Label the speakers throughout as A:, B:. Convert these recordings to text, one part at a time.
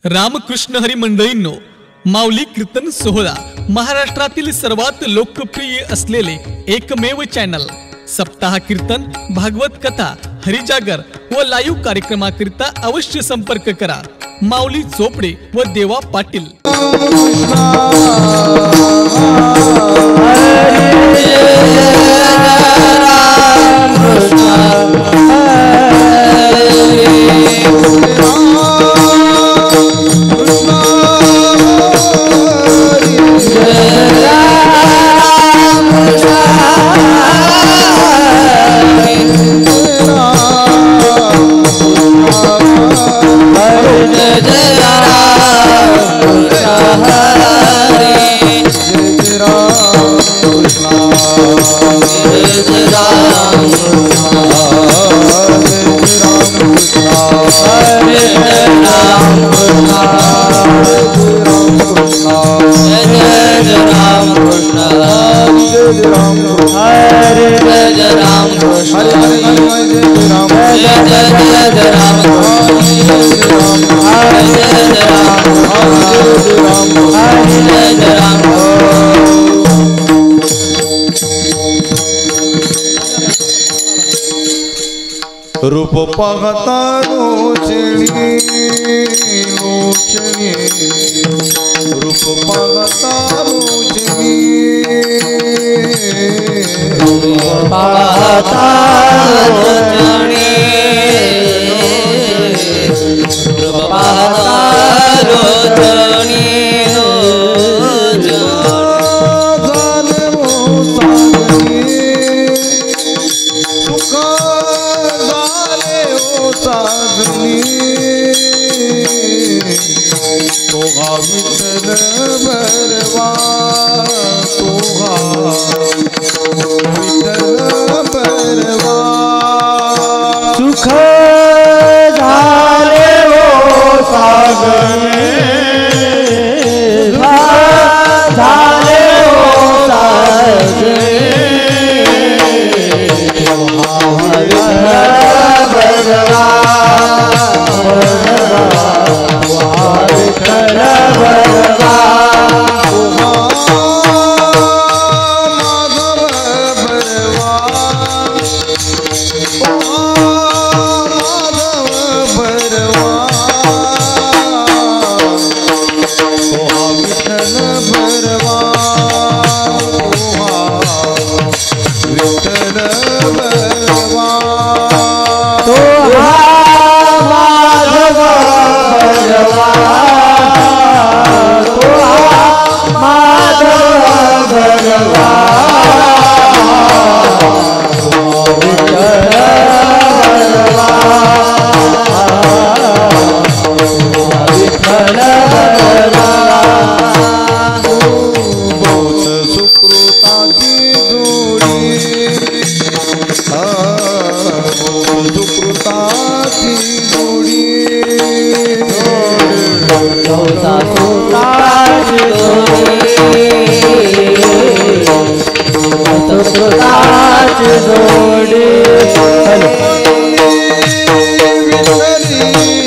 A: रामकृष्ण हरी मंडळींनो, माऊली कीर्तन सोहळा महाराष्ट्रातील सर्वात लोकप्रिय असलेले एकमेव चॅनल सप्ताह कीर्तन, भागवत कथा, हरिजागर व लाईव्ह कार्यक्रमाकरिता अवश्य संपर्क करा। माऊली चोपडे व देवा पाटील।
B: रूप पाहता लोचणी लोचणी, रूप पाहता लोचणी, रूप पाहता लोचणी, रूप पाहता लोचणी, तोहा विठ्ठल बरवा, तोहा विठ्ठल बरवा, सुख झाले हो सागणे, झाले हो सागणे, तोहा विठ्ठल बरवा,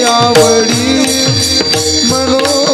B: आवडी म्हणून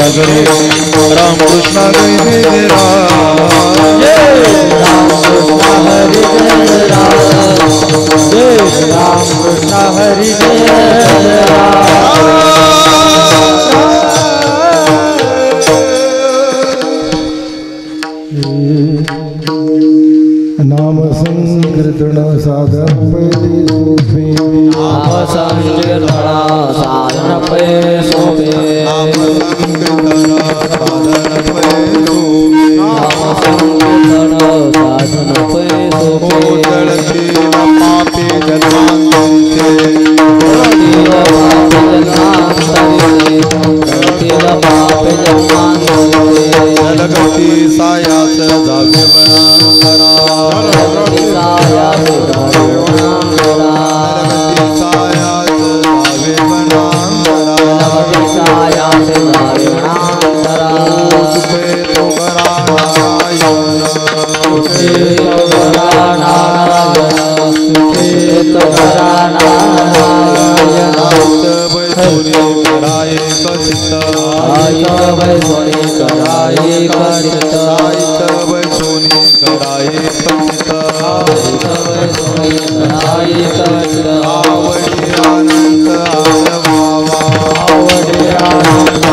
B: सागरे राम कृष्ण हरी जय राम हरि जय राम कृष्ण हरि जय नाम संकीर्तन साधन पै सोपे नाम संकीर्तन साधन पै सोपे नाम संकीर्तन साधन पै सोपे नाम संकीर्तन साधन पै सोपे जलती पापे जन्मांतरे जलती पापे जन्मांतरे जलगती सायास जागे वनांतरा जलगती सायास जागे वनांतरा जलगती सायास जागे वनांतरा जलगती सायास जागे वनांतरा सुखे तो करा नारायण सुखे तो करा नारायण सुखे तो करा नारायण आयत बैसोनी कराये कचित आयत बैसोनी कराये कचित आयत बैसोनी कराये कचित आयत बैसोनी कराये कचित आवडे अनंत आनंदावा आवडे अनंत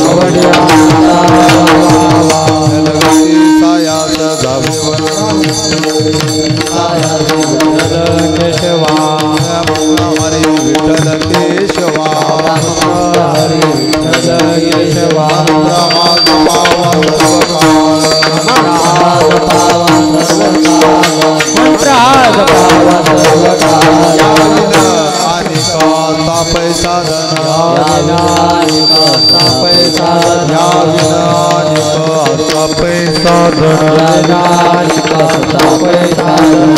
B: आवडे आनंदावा जलगती सायास जावे सायास केशवा हरी विठ्ठल केशवा हरी विठ्ठल केशवा रामाज पावा सर्वकाळ रामाज पावा सर्वकाळ मंत्राज पावा सर्वकाळ याविना अनिका तापै साधन याविना अनिका तापै साधन याविना अनिका तापै साधन याविना अनिका तापै साधन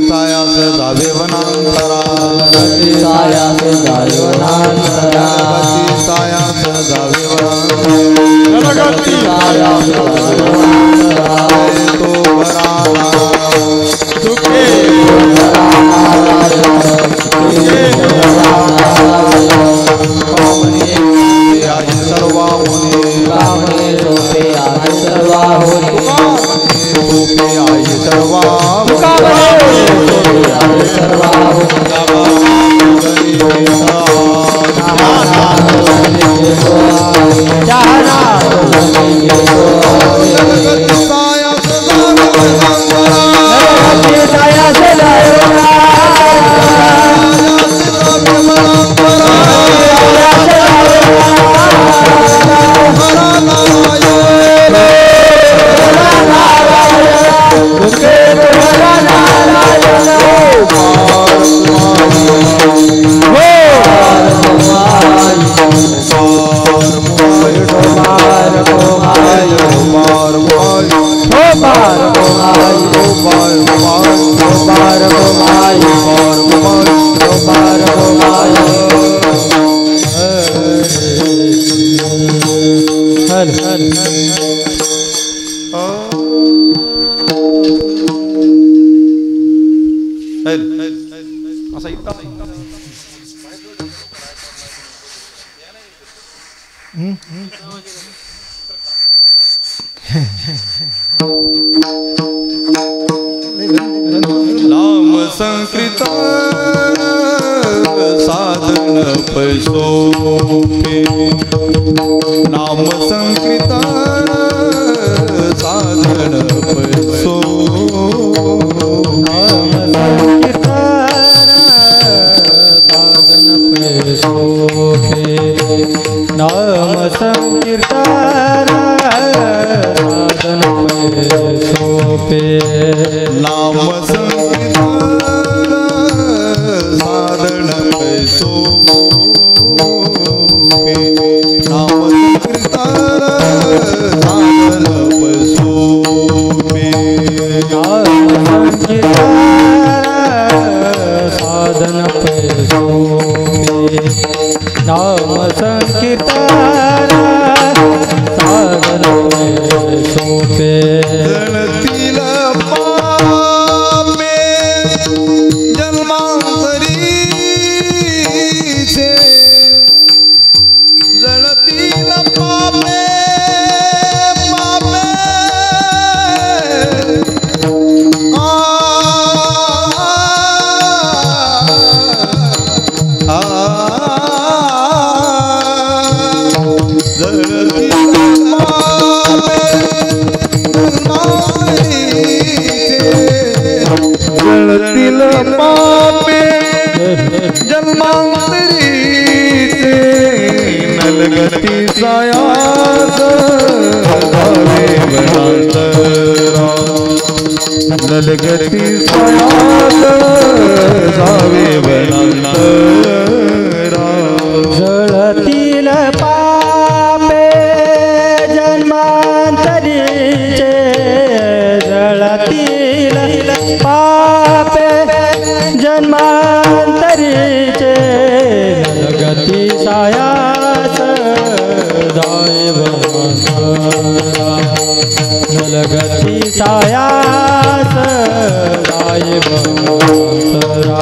B: सायास जावे वनांतरा सायास जावे वनांतरा सायास जावे वनांतरा सायास जावे वनांतरा तो कराना सुखे सर्वाहुनी कामने सोपे आई सर्वाहुनी सोपे आई सर्वाहुनी कामने सोपे आई सर्वाहुनी चाहना नाम संकीर्तन साधन पैसोपे नाम संकीर्तन साधन पैसो नाम संकीर्तन साधन पैसोपे नाम संकीर्तन साधन पैसोपे नाम संकीर्तन साधन पैसोपे नाम संकीर्तन साधन पैसोपे नाम संकीर्तन साधन पैसोपे नाम संकीर्तन साधन पैसोपे जलतीला जळतील पापे पापे जळतील पापे जन्मांतरीचे नलगती सायास जावे वनांतरा नलगती सायास जावे वनांतरा
C: जळतील पापे जन्मांतरीचे जळतील पापे जन्मांतरीचे नलगती सायास जावे वनांतरा नलगती सायास जावे वनांतरा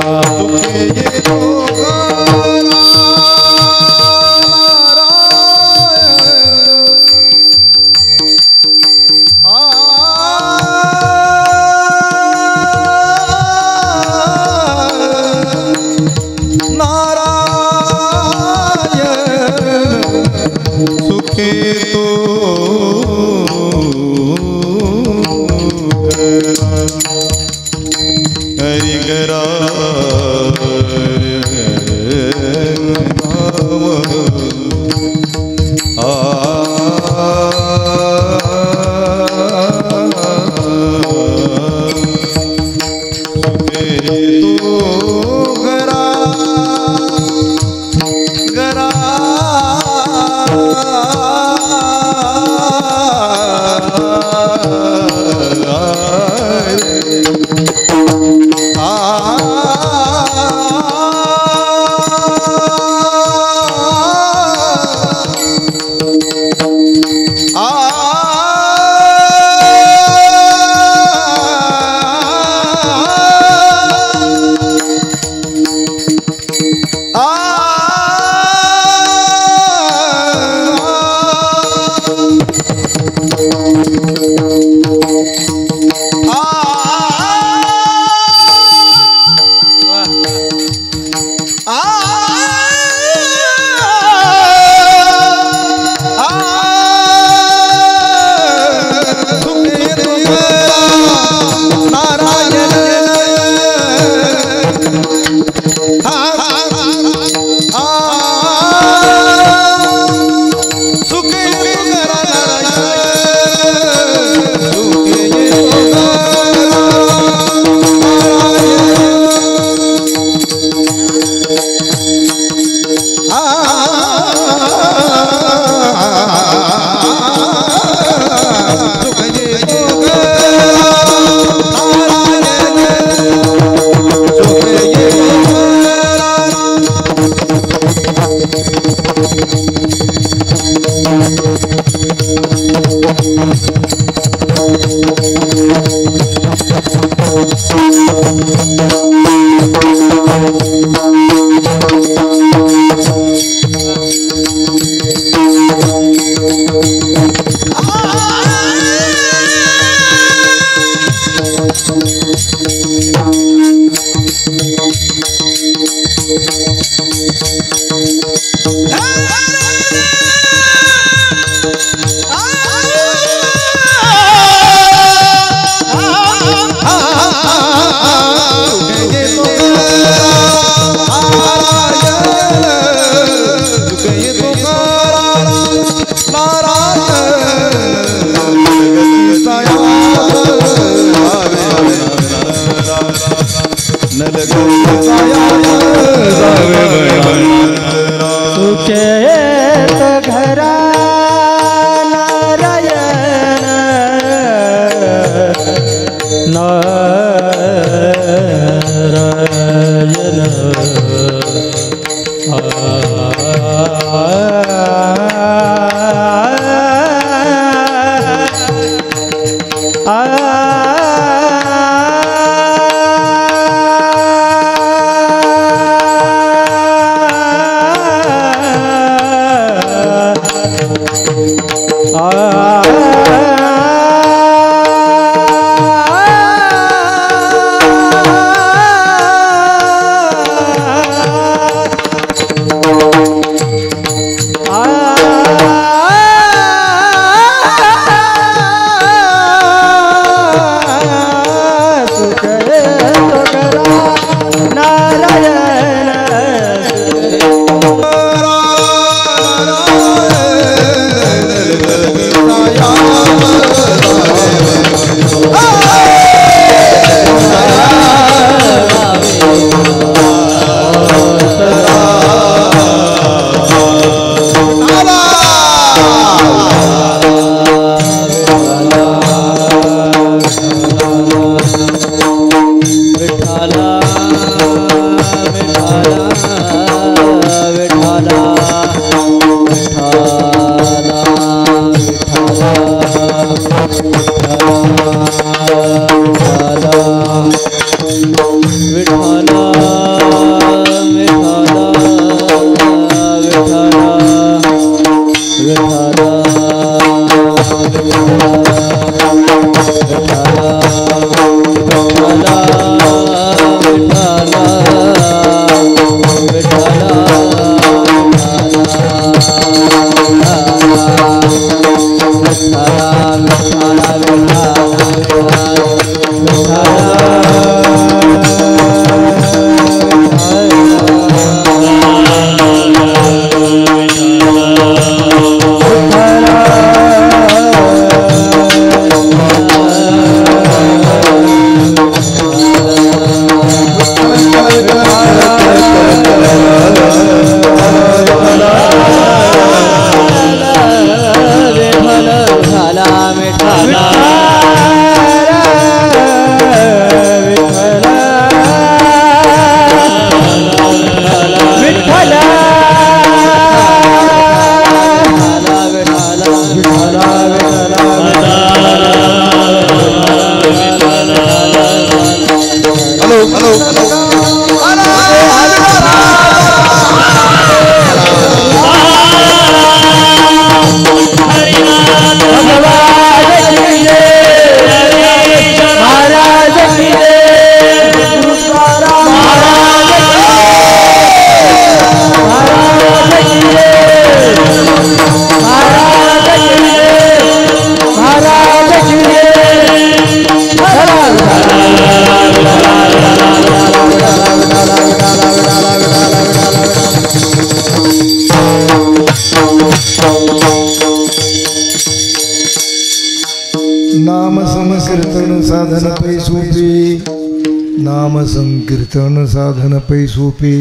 B: संकीर्तन साधन पै सोपे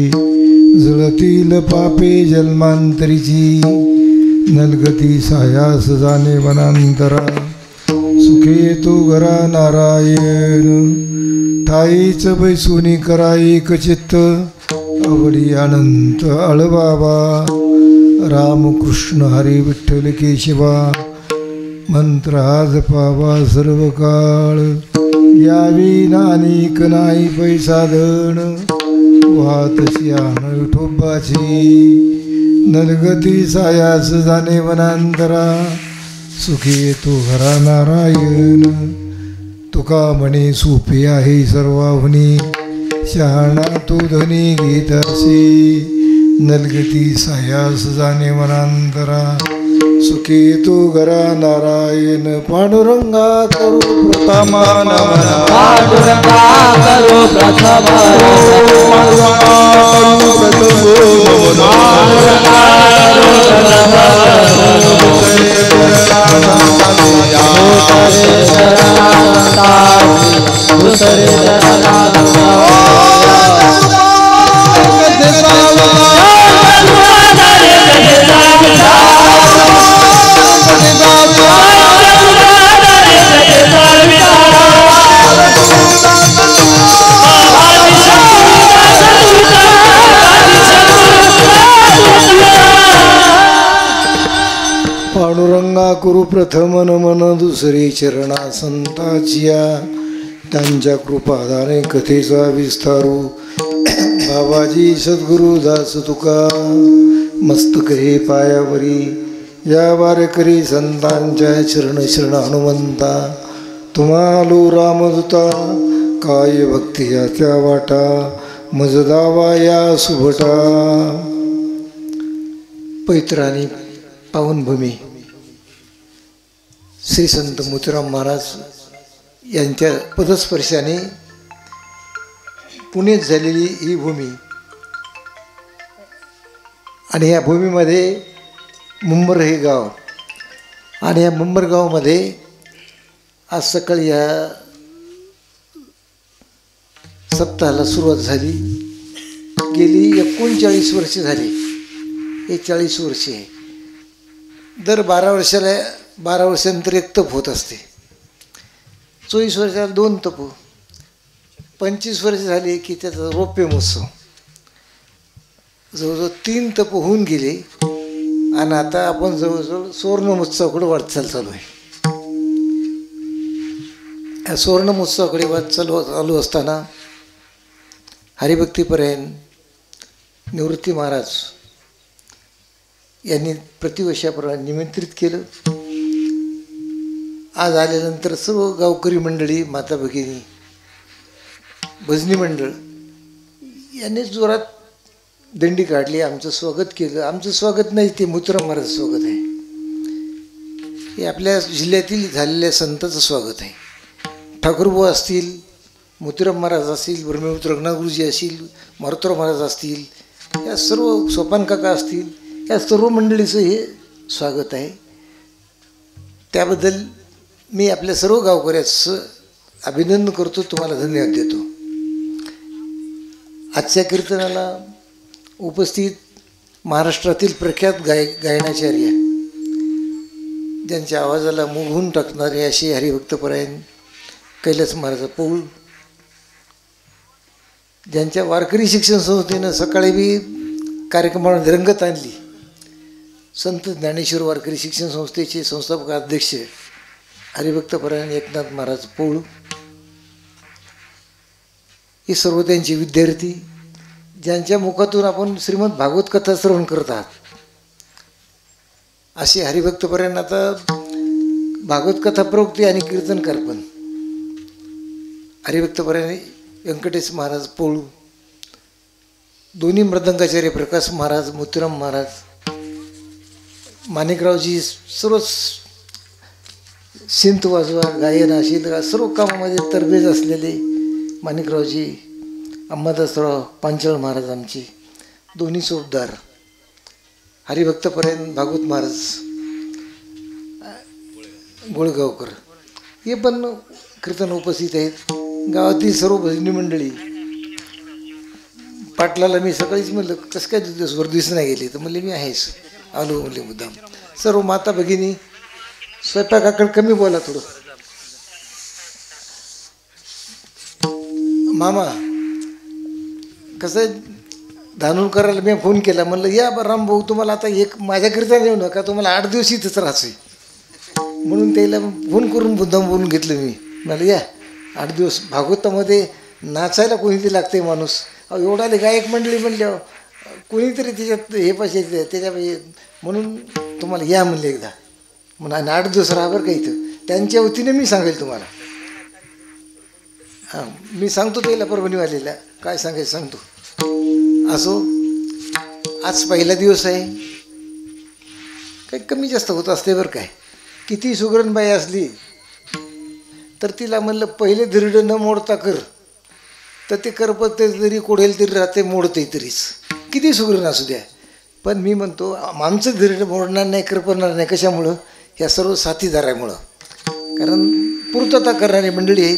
B: जळतील पापे जन्मांतरीची नलगती सायास जाणे वनांतरा सुखे तो घरा नारायण ठाईच बैसुनी करा एक चित्त आवडी अनंत अळबाबा रामकृष्ण हरी विठ्ठल केशवा मंत्र आज पावा सर्व काळ यावी नानिक नाही पैसाधन वाहतशी आण विठोबाची नलगती सायास जाणे वनांतरा सुखी येतो घरा नारायण तुका म्हणे सोपे आहे सर्वाहुनी शहाणा तो धनी घेत असे नलगती सायास जाणे वनांतरा सुखी येतो घरा नारायण पांडुरंगा करू प्रथमा नमना
C: पांडुरंगा करो प्रथम
B: पांडुरंगा करू प्रथम नमन दुसरी चरणा संताचिया त्यांच्या कृपादाने कथेचा विस्तारू बाबाजी सद्गुरु दास तुका मस्तक हे पायावरी या वारकरी संतांच्या चरण शरण हनुमंता तुम्हालो रामदूता काय भक्ती या त्या वाटा मजदावा या सुभटा पैत्राणी पावनभूमी श्री संत मोतीराम महाराज यांच्या पदस्पर्शाने पुण्यात झालेली ही भूमी आणि या भूमीमध्ये मुंबर हे गाव आणि या मुंबर गावामध्ये आज सकाळी या सप्ताहाला सुरुवात झाली. गेली 39 वर्ष झाली. हे 40 वर्षे आहे. दर 12 वर्षानंतर एक तप होत असते. 24 वर्षाला 2 तप, 25 वर्ष झाली की त्याचा रौप्य महोत्सव. जवळजवळ 3 तप होऊन गेले आणि आता आपण जवळजवळ सुवर्ण महोत्सवाकडे वाटचाल चालू आहे. या सुवर्ण महोत्सवाकडे वाटचाल चालू असताना हरिभक्तीपरायण निवृत्ती महाराज यांनी प्रतिवर्षाप्रमाणे निमंत्रित केलं. आज आल्यानंतर सर्व गावकरी मंडळी, माता भगिनी भजनी मंडळ यांनी जोरात दिंडी काढली, आमचं स्वागत केलं. आमचं स्वागत नाही, ते मोतीराम महाराज स्वागत आहे. हे आपल्या जिल्ह्यातील झालेल्या संतांचं स्वागत आहे. ठाकूरबुवा असतील, मोतीराम महाराज असतील, ब्रह्मपुत्र रघुनाथगुरुजी असतील, मारुतराव महाराज असतील, या सर्व सोपान काका असतील, या सर्व मंडळीचं हे स्वागत आहे. त्याबद्दल मी आपल्या सर्व गावकऱ्याचं अभिनंदन करतो, तुम्हाला धन्यवाद देतो. आजच्या कीर्तनाला उपस्थित महाराष्ट्रातील प्रख्यात गायनाचार्य, ज्यांच्या आवाजाला मोहून टाकणारे असे हरिभक्तपरायण कैलास महाराज पौळ, ज्यांच्या वारकरी शिक्षण संस्थेनं सकाळी बी कार्यक्रमाला रंगत आणली, संत ज्ञानेश्वर वारकरी शिक्षण संस्थेचे संस्थापक अध्यक्ष हरिभक्तपरायण एकनाथ महाराज पौळ, हे सर्व त्यांचे विद्यार्थी, ज्यांच्या मुखातून आपण श्रीमद भागवत कथा श्रवण करत आहात. असे हरिभक्तपरायण आता भागवत कथा प्रवक्ते आणि कीर्तनकार पण हरिभक्तपरायण व्यंकटेश महाराज पौळ, दोन्ही मृदंगाचार्य प्रकाश महाराज, मोतीराम महाराज, माणिकरावजी सर्वच सिंत वाजवा, गायन असेल, सर्व कामामध्ये तरबेज असलेले माणिकरावजी, अंबादासराव पांचाळ महाराज आमचे दोन्ही सोबदार, हरिभक्तपरायण भागवत महाराज गोळगावकर हे पण कीर्तन उपस्थित आहेत. गावातील सर्व भजनी मंडळी, पाटलाला मी सकाळीच म्हणलं कसं काय दिवसभर दिवस नाही गेले, तर म्हणले मी आहेच, आलो म्हणले मुद्दाम. सर्व माता भगिनी स्वयंपाकाकडे कमी बोला थोडं. मामा कसं धानोरकराला मी फोन केला, म्हणलं या राम भाऊ, तुम्हाला आता एक माझ्या कीर्तन येऊ नका, तुम्हाला 8 दिवस इथंच राहायचं, म्हणून त्याला फोन करून मुद्दाम बोलून घेतलं मी. मला या 8 दिवस भागवतामध्ये नाचायला कोणीतरी लागते माणूस, एवढाले गायक मंडळी म्हणल्यावर कोणीतरी त्याच्यात हे पाहिजे त्याच्या पाहिजे, म्हणून तुम्हाला या म्हणले एकदा, म्हणून 8 दिवस राहा बरं का इथं. त्यांच्या वतीने मी सांगेल तुम्हाला. हां, मी सांगतो त्याला परभणीवालेला काय सांगायचं सांगतो. असो, आज पहिला दिवस आहे, काही कमी जास्त होत असते बरं काय. किती सुगरणबाई असली तर तिला म्हणलं पहिले धिरड न मोडता कर, तर ते करपत तरी कोढेल तरी राहते, मोडते तरीच, किती सुगरण असू द्या. पण मी म्हणतो आमचं धिरड मोडणार नाही, करपणार नाही. कशामुळं? ह्या सर्व साथीदारामुळं, कारण पूर्तता करणारी मंडळी आहेत.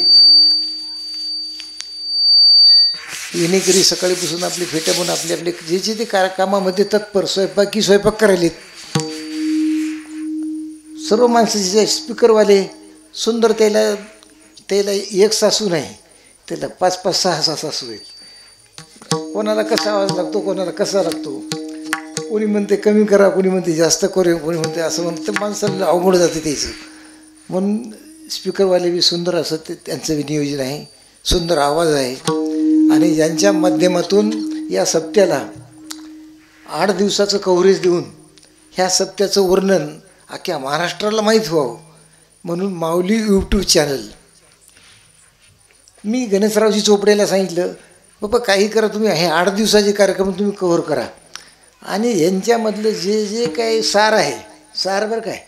B: येणेकरी सकाळीपासून आपली फेट्या म्हणून आपले आपले जे जे ते कामामध्ये तत्पर, स्वयंपाक करायलेत. सर्व माणसाचे स्पीकरवाले सुंदर, त्याला एक सासू नाही, त्याला 5-5, 6 सासू आहेत. कोणाला कसा आवाज लागतो, कोणाला कसा लागतो, कोणी म्हणते कमी करा, कोणी म्हणते जास्त करू, कोणी म्हणते असं म्हणते. माणसाला अवघड जाते त्याचं. म्हणून स्पीकरवाले बी सुंदर असं त्यांचं बी नियोजन आहे, सुंदर आवाज आहे. आणि ज्यांच्या माध्यमातून या सप्त्याला 8 दिवसाचं कव्हरेज देऊन ह्या सप्त्याचं वर्णन अख्ख्या महाराष्ट्राला माहीत व्हावं म्हणून माऊली यूट्यूब चॅनल, मी गणेशरावजी चोपडेला सांगितलं, बाबा काही करा तुम्ही, हे 8 दिवसाचे कार्यक्रम तुम्ही कव्हर करा. आणि यांच्यामधलं जे जे काही सार आहे, सार बरं काय,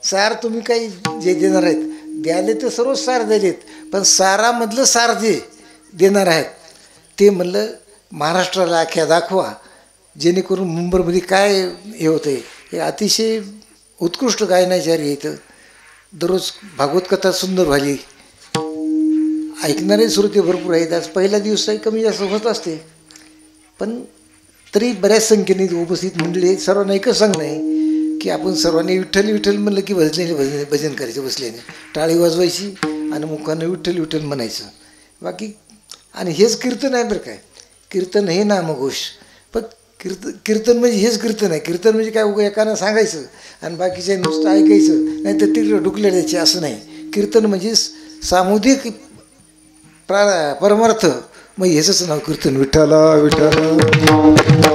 B: सार तुम्ही काही जे देणार आहेत, द्याले तर सर्व सार दिलेत, पण सारामधलं सार जे देणार आहेत ते म्हणलं महाराष्ट्राला अख्ख्या दाखवा, जेणेकरून मुंबईमध्ये काय हे होतं आहे. हे अतिशय उत्कृष्ट गायनाचार्य इथं दररोज भागवत कथा सुंदर झाली, ऐकणारे श्रोते भरपूर आहेत. आज पहिला दिवस आहे, कमी जास्त होत असते, पण तरी बऱ्याच संख्येने उपस्थित मंडळी आहेत. सर्वांना एकच सांगणं आहे की आपण सर्वांनी विठ्ठल विठ्ठल म्हणलं की भजन करायचं, बसल्याने टाळी वाजवायची आणि मुखानं विठ्ठल विठ्ठल म्हणायचं, बाकी. आणि हेच कीर्तन आहे बरं काय, कीर्तन हे नामघोष. पण कीर्तन म्हणजे हेच कीर्तन आहे. कीर्तन म्हणजे काय उगा एकानं सांगायचं आणि बाकीच्या नुसतं ऐकायचं, नाही तर तिकडे डुकले द्यायचे, असं नाही. कीर्तन म्हणजे सामुदायिक परमार्थ, मग ह्याचंच नाव कीर्तन. विठ्ठला विठ्ठला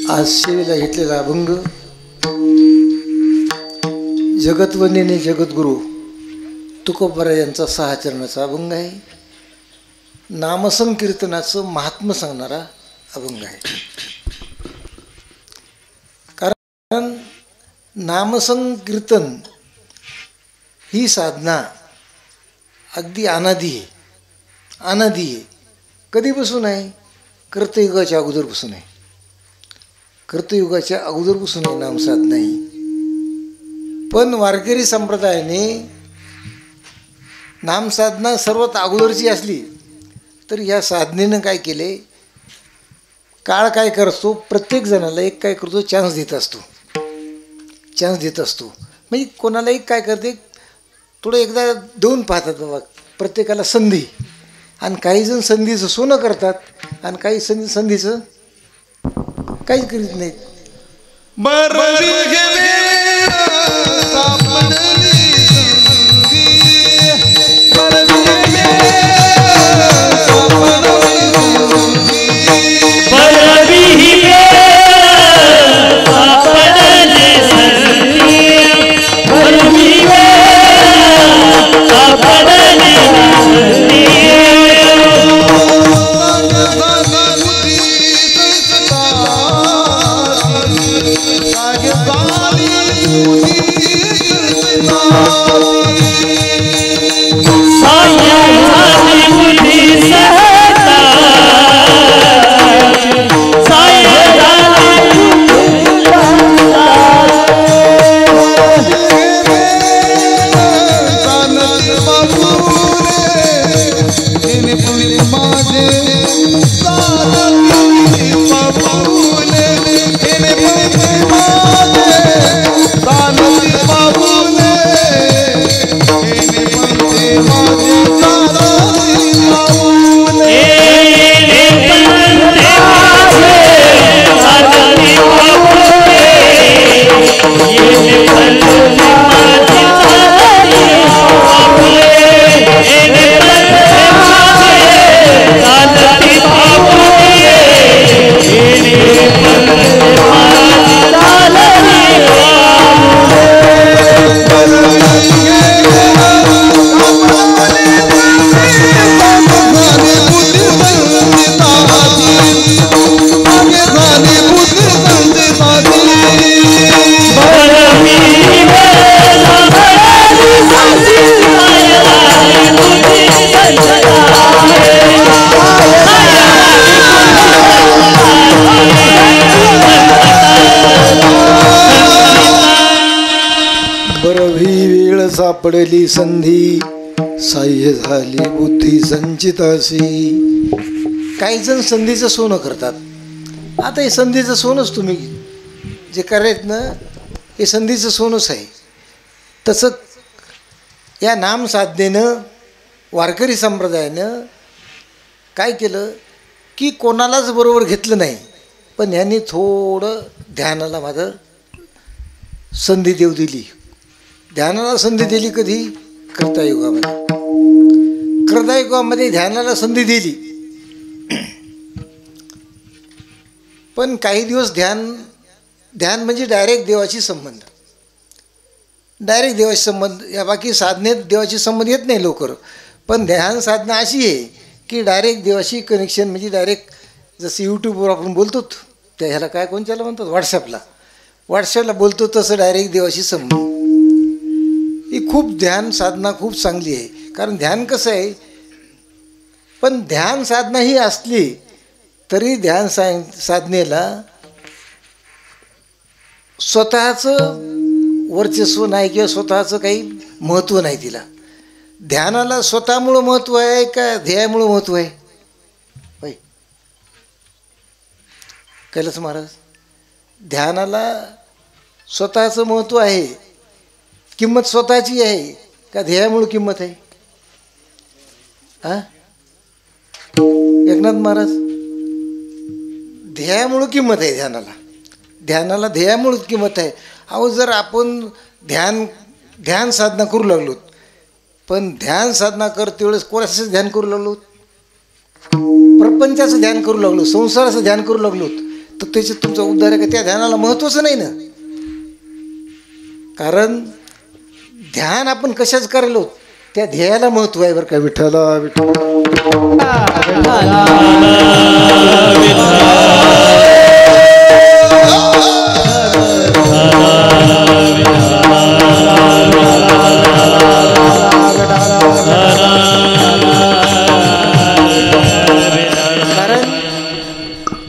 B: आज सेवेला घेतलेला अभंग जगतवंदिनी जगद्गुरु तुकोबरा यांचा 6 चरणाचा अभंग आहे. नामसंकीर्तनाचं महात्म्य सांगणारा अभंग आहे. कारण नामसंकीर्तन ही साधना अगदी अनादी आहे. अनादी आहे. कधीपासून आहे? कर्तयुगाच्या अगोदरपासून आहे. कर्तयुगाच्या अगोदरपासून आहे नामसाधना ही. पण वारकरी संप्रदायाने नामसाधना सर्वात अगोदरची असली तर या साधनेनं काय केले, काळ काय करतो, प्रत्येक जणाला एक काय करतो, चान्स देत असतो. चान्स देत असतो म्हणजे कोणाला एक काय करते, थोडं एकदा देऊन पाहतात बाबा प्रत्येकाला संधी. आणि काही जण संधीचं सोनं करतात आणि काही संधीचं काहीच करीत नाहीत. सापडली संधी, साह्य झाली बुद्धी संचितासी. काही जण संधीचं सोनं करतात. आता हे संधीचं सोनंच तुम्ही जे करायत ना, हे संधीचं सोनंच आहे. तसं या नामसाधनेनं वारकरी संप्रदायानं काय केलं की कोणालाच बरोबर घेतलं नाही, पण ह्यांनी थोडं ध्यानाला माझं संधी देऊ दिली. ध्यानाला संधी दिली कधी? कर्तायुगामध्ये. कर्तायुगामध्ये ध्यानाला संधी दिली. पण काही दिवस ध्यान म्हणजे डायरेक्ट देवाशी संबंध. डायरेक्ट देवाशी संबंध. या बाकी साधनेत देवाशी संबंध येत नाही लवकर. पण ध्यान साधना अशी आहे की डायरेक्ट देवाशी कनेक्शन, म्हणजे डायरेक्ट जसं यूट्यूबवर आपण बोलतो त्या ह्याला काय कोणत्याला म्हणतात, व्हॉट्सॲपला बोलतो तसं डायरेक्ट देवाशी संबंध. ही खूप ध्यान साधना खूप चांगली आहे. कारण ध्यान कसं आहे, पण ध्यान साधना ही असली तरी ध्यान साधनेला स्वतःचं वर्चस्व नाही किंवा स्वतःचं काही महत्त्व नाही तिला. ध्यानाला स्वतःमुळं महत्त्व आहे का ध्येयामुळं महत्त्व आहे? होय कैलास महाराज, ध्येयाला स्वतःचं महत्त्व आहे, किंमत स्वतःची आहे का ध्येयामुळं किंमत आहे? एकनाथ महाराज, ध्येयामुळं किंमत आहे ध्यानाला. ध्यानाला ध्येयामुळं किंमत आहे. अहो जर आपण ध्यान साधना करू लागलो, पण ध्यान साधना करते वेळेस कोणाचं ध्यान करू लागलो? प्रपंचाचं ध्यान करू लागलो, संसाराचं ध्यान करू लागलो, तर त्याच्यात तुमचा उद्धार आहे का? त्या ध्यानाला महत्त्वच नाही ना. कारण ध्यान आपण कशाच करायलो, त्या ध्येयाला महत्त्व आहे बरं का. विठ्ठला विठ्ठला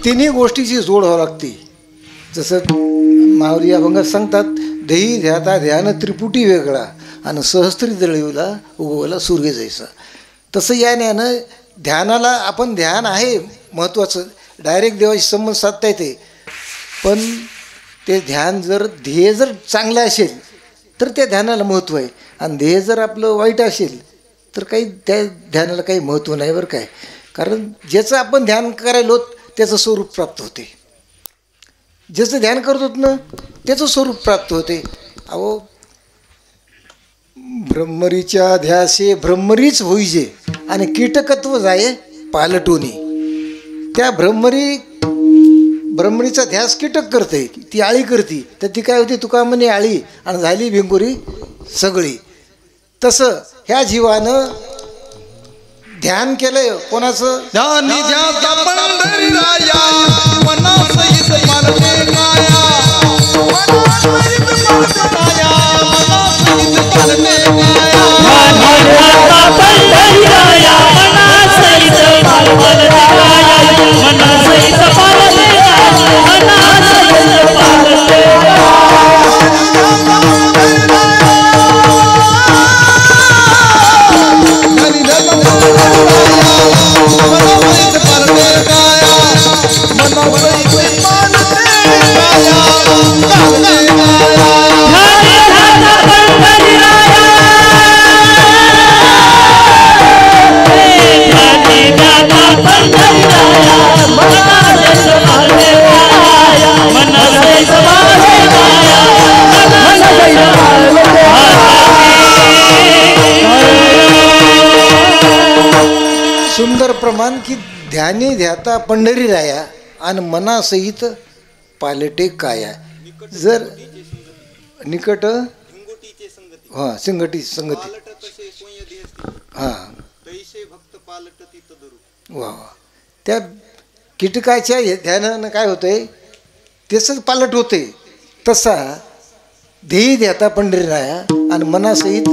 B: तिन्ही गोष्टीची जोड व्हावी लागते. जसं माऊली अभंगात सांगतात, देही ध्याता ध्यान त्रिपुटी वेगळा आणि सहस्त्री दळीला उगवला सूर्य जैसा. तसं या ज्ञानं ध्यानाला आपण ध्यान आहे महत्त्वाचं, डायरेक्ट देवाशी संबंध साधता येते. पण ते ध्यान जर ध्येय जर चांगलं असेल तर त्या ध्यानाला महत्त्व आहे, आणि ध्येय जर आपलं वाईट असेल तर काही त्या ध्यानाला काही महत्त्व नाही बरं काय. कारण ज्याचं आपण ध्यान करायलो त्याचं स्वरूप प्राप्त होते, ज्याचं ध्यान करत होत ना त्याचं स्वरूप प्राप्त होते. अहो ब्रह्मरीच्या ध्यासे ब्रह्मरीच होईजे आणि कीटकत्व जाये पालटोनी. त्या ब्रह्मरीचा ध्यास कीटक करते, ती आळी करते, तर ती काय होती? तुका म्हणे आळी आणि झाली भिंगुरी सगळी. तसं ह्या जीवानं ध्यान केलंय कोणाचं? सुंदर प्रमाण की ध्यानी ध्याता पंढरी राया आणि मनासहित पालटे काया. जर निकट हां संगती हां वा, त्या कीटकाच्या ध्यानानं काय होतंय त्याचंच पालट होते. तसा ध्येय ध्याता पंढरी राया आणि मनासहित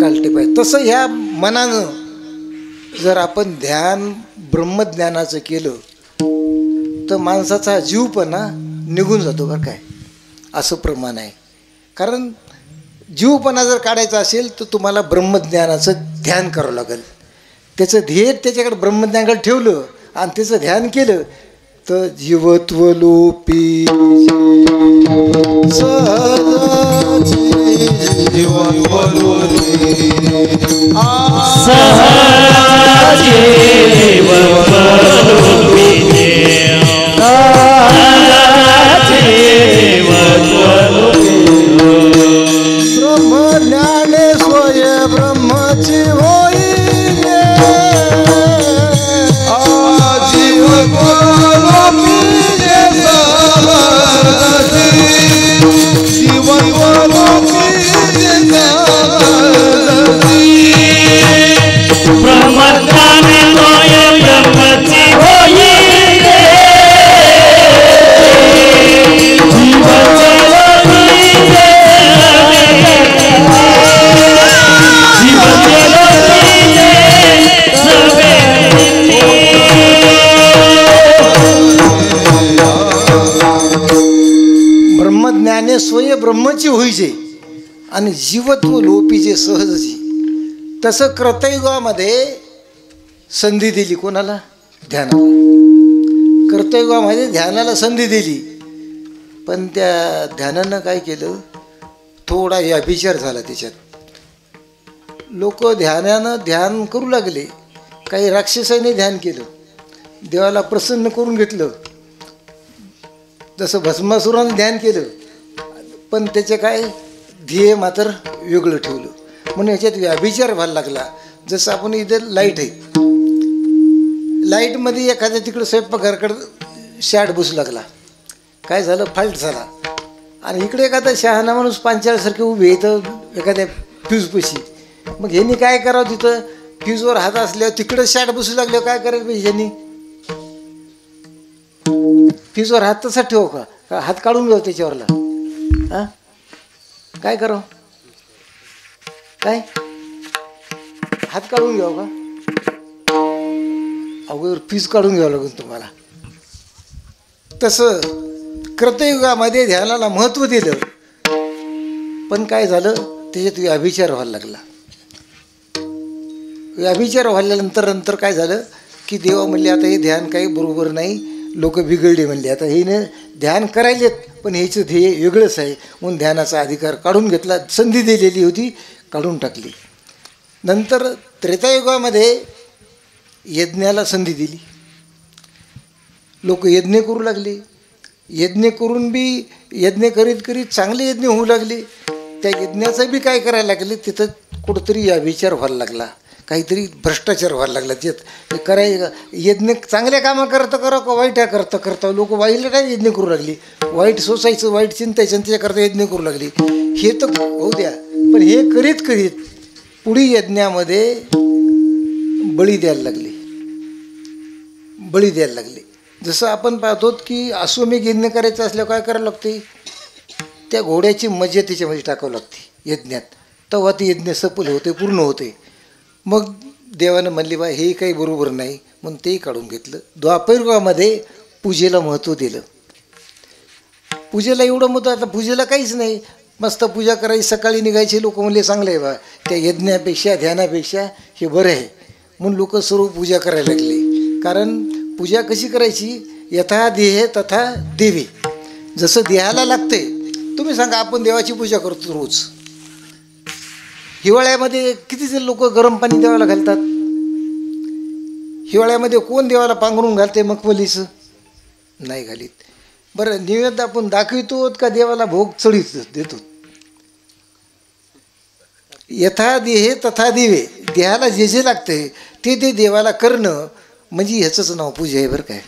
B: कालटे पाहिजे. तसं ह्या मनानं जर आपण ध्यान ब्रह्मज्ञानाचं केलं तर माणसाचा जीवपणा निघून जातो बरं काय, असं प्रमाण आहे. कारण जीवपणा जर काढायचा असेल तर तुम्हाला ब्रह्मज्ञानाचं ध्यान करावं लागेल. त्याचं ध्येय त्याच्याकडे ब्रह्मज्ञानाकडे ठेवलं आणि त्याचं ध्यान केलं तर जीवत्व लोपी ब्रह्मज्ञाने स्वय ब्रह्मची होई
C: ब्रह्मज्ञाने स्वय ब्रह्मची होई
B: जीवत्व लोपी जे सहजची, तसं कर्तयुगामध्ये संधी दिली कोणाला? ध्यानाला. कर्तयुगामध्ये ध्यानाला संधी दिली, पण त्या ध्यानानं काय केलं? थोडा व्यभिचार झाला त्याच्यात. लोक ध्यानानं ध्यान करू लागले. काही राक्षसाने ध्यान केलं, देवाला प्रसन्न करून घेतलं, जसं भस्मासुरानं ध्यान केलं, पण त्याचे काय ध्येय मात्र वेगळं ठेवलं. म्हणून ह्याच्यात व्यभिचार व्हायला लागला. जसं आपण इथं लाईट आहे, लाईटमध्ये एखाद्या तिकडं स्वयंपाकघराकडं शॅड बसू लागला, काय झालं? फॉल्ट झाला. आणि इकडे एखादा शहाणा माणूस पांचाळसारखे उभे येतं एखाद्या फ्यूजपाशी. मग ह्यांनी काय करावं? तिथं फ्यूजवर हात असल्यावर तिकडं शॅड बसू लागल्यावर काय करायला पाहिजे? ह्यांनी फ्यूजवर हात तसा ठेवू का हात काढून घ्यावं त्याच्यावरला? हां, काय करावं? काय हात काढून घ्यावं का? अगोदर फ्यूज काढून घ्यावं लागेल तुम्हाला. तसं कर्तयुगामध्ये ध्यानाला महत्त्व दिलं, पण काय झालं? त्याच्यात व्यभिचार व्हायला लागला. व्यभिचार व्हायल्यानंतर काय झालं की देवा म्हणले आता हे ध्यान काही बरोबर नाही, लोक बिघडले म्हणले. आता हे ध्यान करायलेत, पण ह्याचं ध्येय वेगळंच आहे, म्हणून ध्यानाचा अधिकार काढून घेतला. संधी दिलेली होती, काढून टाकली. नंतर त्रेतायुगामध्ये यज्ञाला संधी दिली. लोक यज्ञ करू लागले. यज्ञ करून बी यज्ञ करीत करीत चांगले यज्ञ होऊ लागले. त्या यज्ञाचं बी काय करायला लागले? तिथं कुठंतरी या विचार व्हायला लागला, काहीतरी भ्रष्टाचार व्हायला लागला. ते करायला यज्ञ चांगल्या कामं करता करा का वाईट करता करता लोक वाईटला काय यज्ञ करू लागली, वाईट सोसायचं, वाईट चिंतायचं, त्याच्याकरता यज्ञ करू लागली. हे तर होऊ द्या, पण हे करीत करीत पुढे यज्ञामध्ये बळी द्यायला लागले. बळी द्यायला लागले. जसं आपण पाहतो की अश्वमेध यज्ञ करायचं असल्यावर काय करावं लागते? त्या घोड्याची मजा त्याच्यामध्ये टाकावं लागते यज्ञात, तेव्हा ते यज्ञ सफल होते, पूर्ण होते. मग देवानं म्हणले बा हे काही बरोबर नाही, म्हणून तेही काढून घेतलं. द्वापरयुगामध्ये पूजेला महत्त्व दिलं. पूजेला एवढं महत्त्व, आता पूजेला काहीच नाही, मस्त पूजा करायची, सकाळी निघायचे. लोक म्हणले चांगलं आहे बा, त्या यज्ञापेक्षा ध्यानापेक्षा हे बरं आहे, म्हणून लोक सर्व पूजा करायला लागले. कारण पूजा कशी करायची? यथा देह तथा देवी. जसं देहाला लागते. तुम्ही सांगा, आपण देवाची पूजा करतो रोज. हिवाळ्यामध्ये किती लोक गरम पाणी देवाला घालतात? हिवाळ्यामध्ये कोण देवाला पांघरून घालते मखमलीचं? नाही घालीत. बरं, नैवेद्य आपण दाखवितो का देवाला भोग चढीत देतो? यथा देहे तथा देवे. देहाला जे जे लागते ते देवाला करणं म्हणजे ह्याचंच नाव पूजा आहे बरं काय.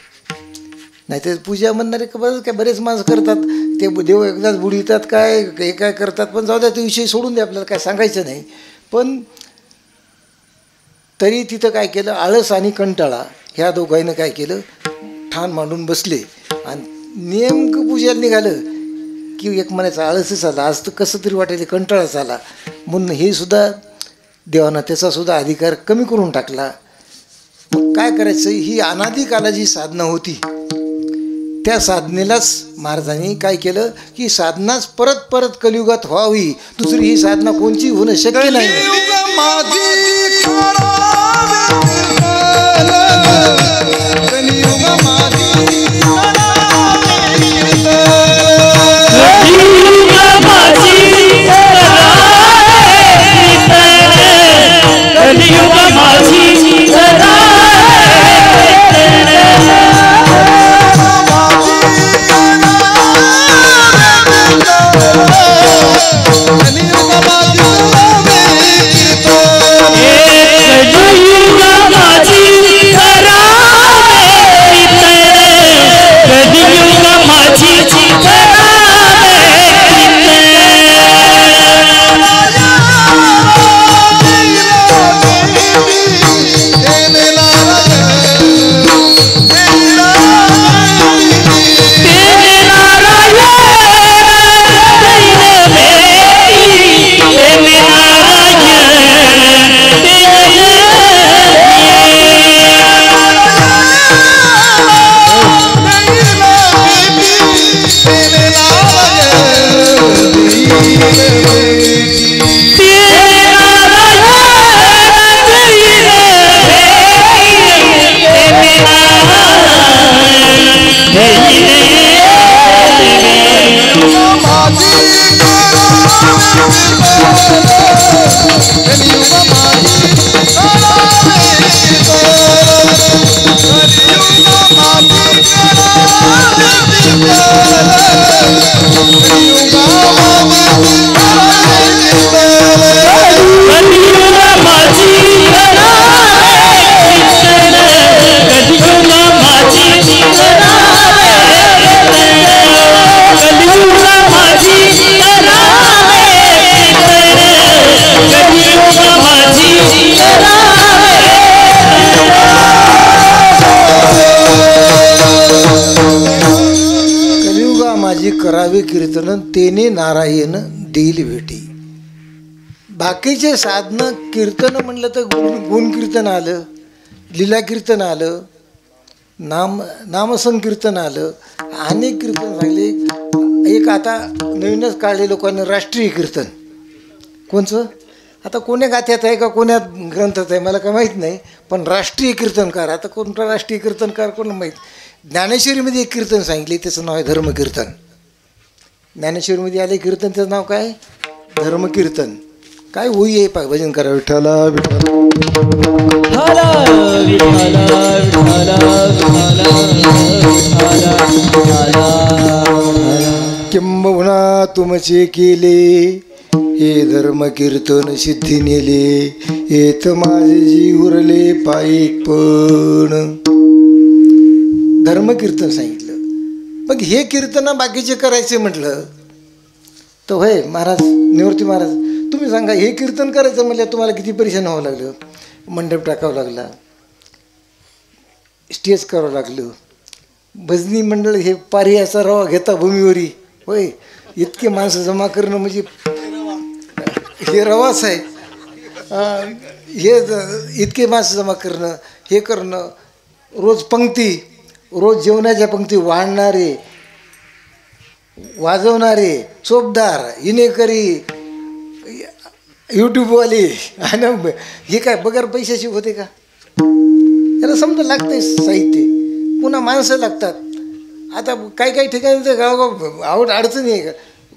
B: नाही तर पूजा म्हणणारे काय बरेच माणसं करतात, ते देव एकदाच बुडवितात, काय हे काय करतात. पण जाऊ द्या, तो विषय सोडून द्या, आपल्याला काय सांगायचं नाही. पण तरी तिथं काय केलं? आळस आणि कंटाळा ह्या दोघांनं काय केलं? ठाण मांडून बसले आणि नेमकं पूजाला निघालं की एक म्हणायचं आळसच आला, आज तर कसं तरी वाटायचं, कंटाळाच आला. म्हणून हे सुद्धा देवानं त्याचासुद्धा अधिकार कमी करून टाकला. मग काय करायचं? ही अनादिकालाची साधना होती, त्या साधनेलाच महाराजांनी काय केलं की साधनाच परत परत कलियुगात व्हावी, दुसरी ही साधना कोणची होणं शक्य नाही. करावे कीर्तन तेने नारायण देईल भेटी. बाकीचे साधनं कीर्तन म्हणलं तर गुण कीर्तन आलं, लीला कीर्तन आलं, नामसंकीर्तन आलं, अनेक कीर्तन झाले. एक आता नवीनच काढले लोकांनी राष्ट्रीय कीर्तन. कोणचं आता कोण्या गाथ्यात आहे का कोण्या ग्रंथात आहे मला काय माहीत नाही, पण राष्ट्रीय कीर्तनकार. आता कोणता राष्ट्रीय कीर्तनकार कोण माहीत. ज्ञानेश्वरीमध्ये एक कीर्तन सांगितले, त्याचं नाव आहे धर्मकीर्तन. ज्ञानेश्वरीमध्ये आले कीर्तन, त्याचं नाव काय? धर्मकीर्तन. काय होई आहे पा भजन करा विठ्ठला विठ्ठला किंबहुना तुमचे केले हे धर्मकीर्तन सिद्धी नेले, येत माझे जीव उरले पायिक पण. धर्मकीर्तन सांगितलं. मग हे कीर्तन बाकीचे करायचे म्हटलं तर होय महाराज निवृत्ती महाराज तुम्ही सांगा, हे कीर्तन करायचं म्हटलं तुम्हाला किती परेशान व्हावं लागलं. मंडप टाकावं लागला, स्टेज करावं लागलं, भजनी मंडळ हे पारियाचा रवा घेता भूमीवरी. होय इतके माणसं जमा करणं म्हणजे हे रवाच आहे. हे इतके माणसं जमा करणं, हे करणं, रोज पंक्ती, रोज जेवणाच्या पंक्ती वाढणारे, वाजवणारे, चोपदार, इनेकरी, यूट्यूबवाले, आणि हे काय बगर पैशाची होते का? याला समजा लागतंय साहित्य, पुन्हा माणसं लागतात. आता काही ठिकाणी तर गावगाव आवड अडचणी आहे का,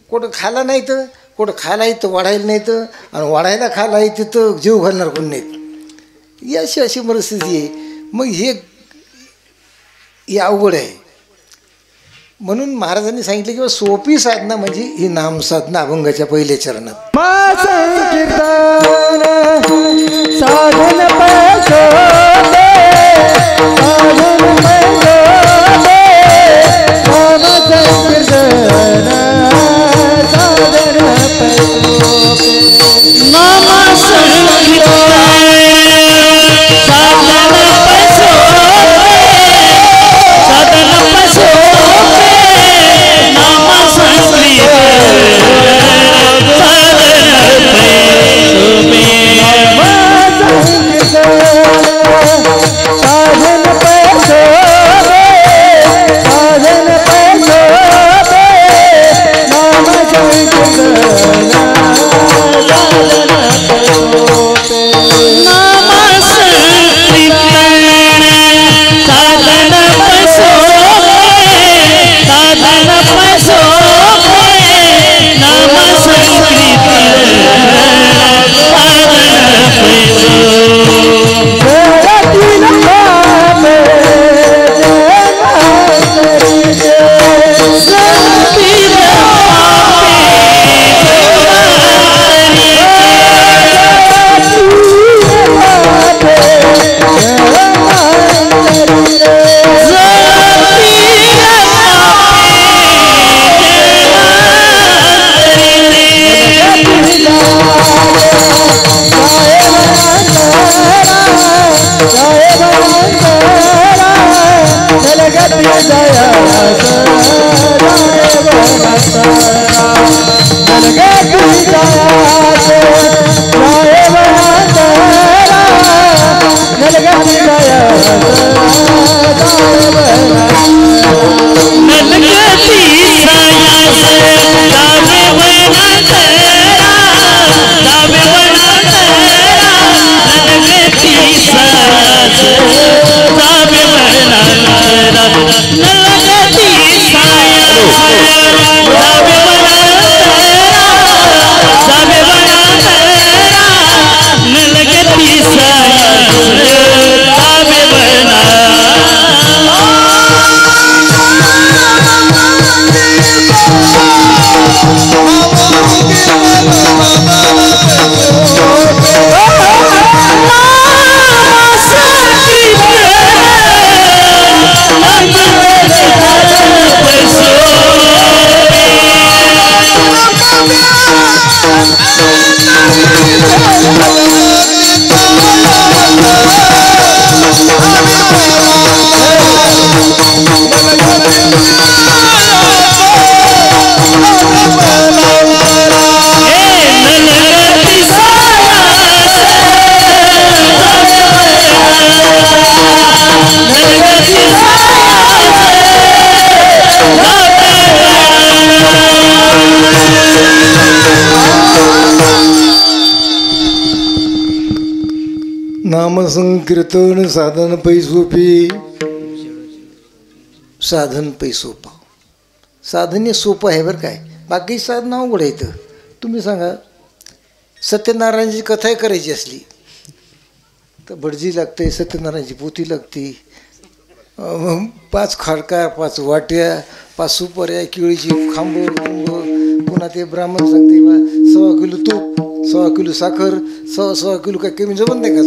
B: कुठं खाला नाही तर कुठं खाला आहे तर वाढायला नाही तर, आणि वाढायला खाला आहे तिथं जीव घालणार कोण नाहीत. ही अशी परिस्थिती आहे. मग हे अवघड आहे. म्हणून महाराजांनी सांगितलं की सोपी साधना म्हणजे ही नामसाधना अभंगाच्या पहिल्या चरणात. साधन नाम संकीर्तन साधन पै सोपी. साधन पै सोपं. साधन हे सोपं आहे बरं काय, बाकी साधन अवघड आहे. तुम्ही सांगा, सत्यनारायणाची कथा करायची असली तर भटजी लागते, सत्यनारायणाची पोथी लागते, 5 खाडका, 5 वाट्या, 5 सुपाऱ्या, केळीची खांब, पुन्हा ते ब्राह्मण सांगते 1.25 किलो तूप, 1.25 किलो साखर, 1.25 किलो काय कमी जमत नाही का,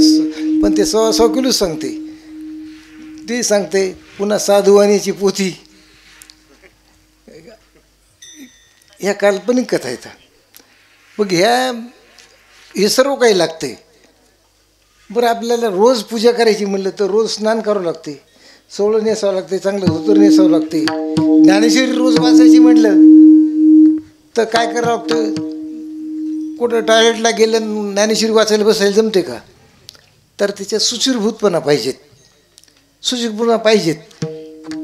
B: पण ते 1.25 किलोच सांगते. ती सांगते. पुन्हा साधुवाणीची पोथी, ह्या काल्पनिक कथा येतात. मग हे सर्व काही लागते. बरं, आपल्याला रोज पूजा करायची म्हणलं तर रोज स्नान करावं लागते, सोवळं नेसावं लागते, चांगलं धोतर नेसावं लागते. ज्ञानेश्वरी रोज वाचायची म्हटलं तर काय करावं लागतं, कुठं टॉयलेटला गेलं ज्ञानेश्वरी वाचायला बसायला जमते का, तर त्याच्यात सुचिरभूतपणा पाहिजेत, सुचिरभूतपणा पाहिजेत.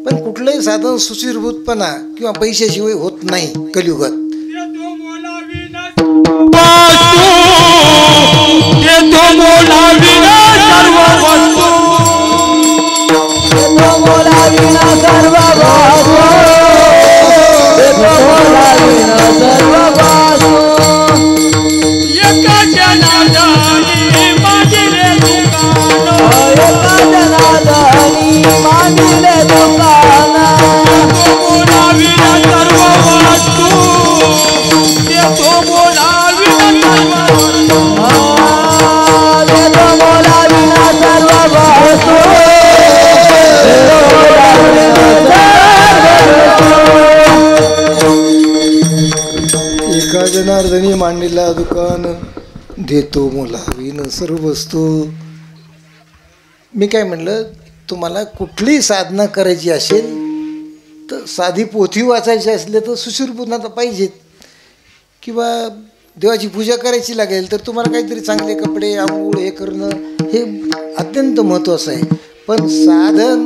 B: पण कुठलंही साधन सुचिरभूतपणा किंवा पैशाशिवाय होत नाही कलियुगात. एका जनार्दनी मांडीला दुकान, देतो मोलावीन सर्व वस्तू. मी काय म्हणलं, तुम्हाला कुठलीही साधना करायची असेल तर साधी पोथी वाचायची असले तर सुशिरपूर्ण पाहिजेत, किंवा देवाची पूजा करायची लागेल तर तुम्हाला काहीतरी चांगले कपडे, आंघोळ हे करणं हे अत्यंत महत्त्वाचं आहे. पण साधन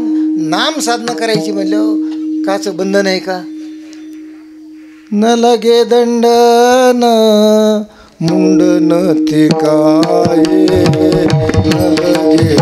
B: नाम साधना करायची म्हणल्यावर काचं बंधन आहे का. न लगे दंडन मुंडन ते काय, न लगे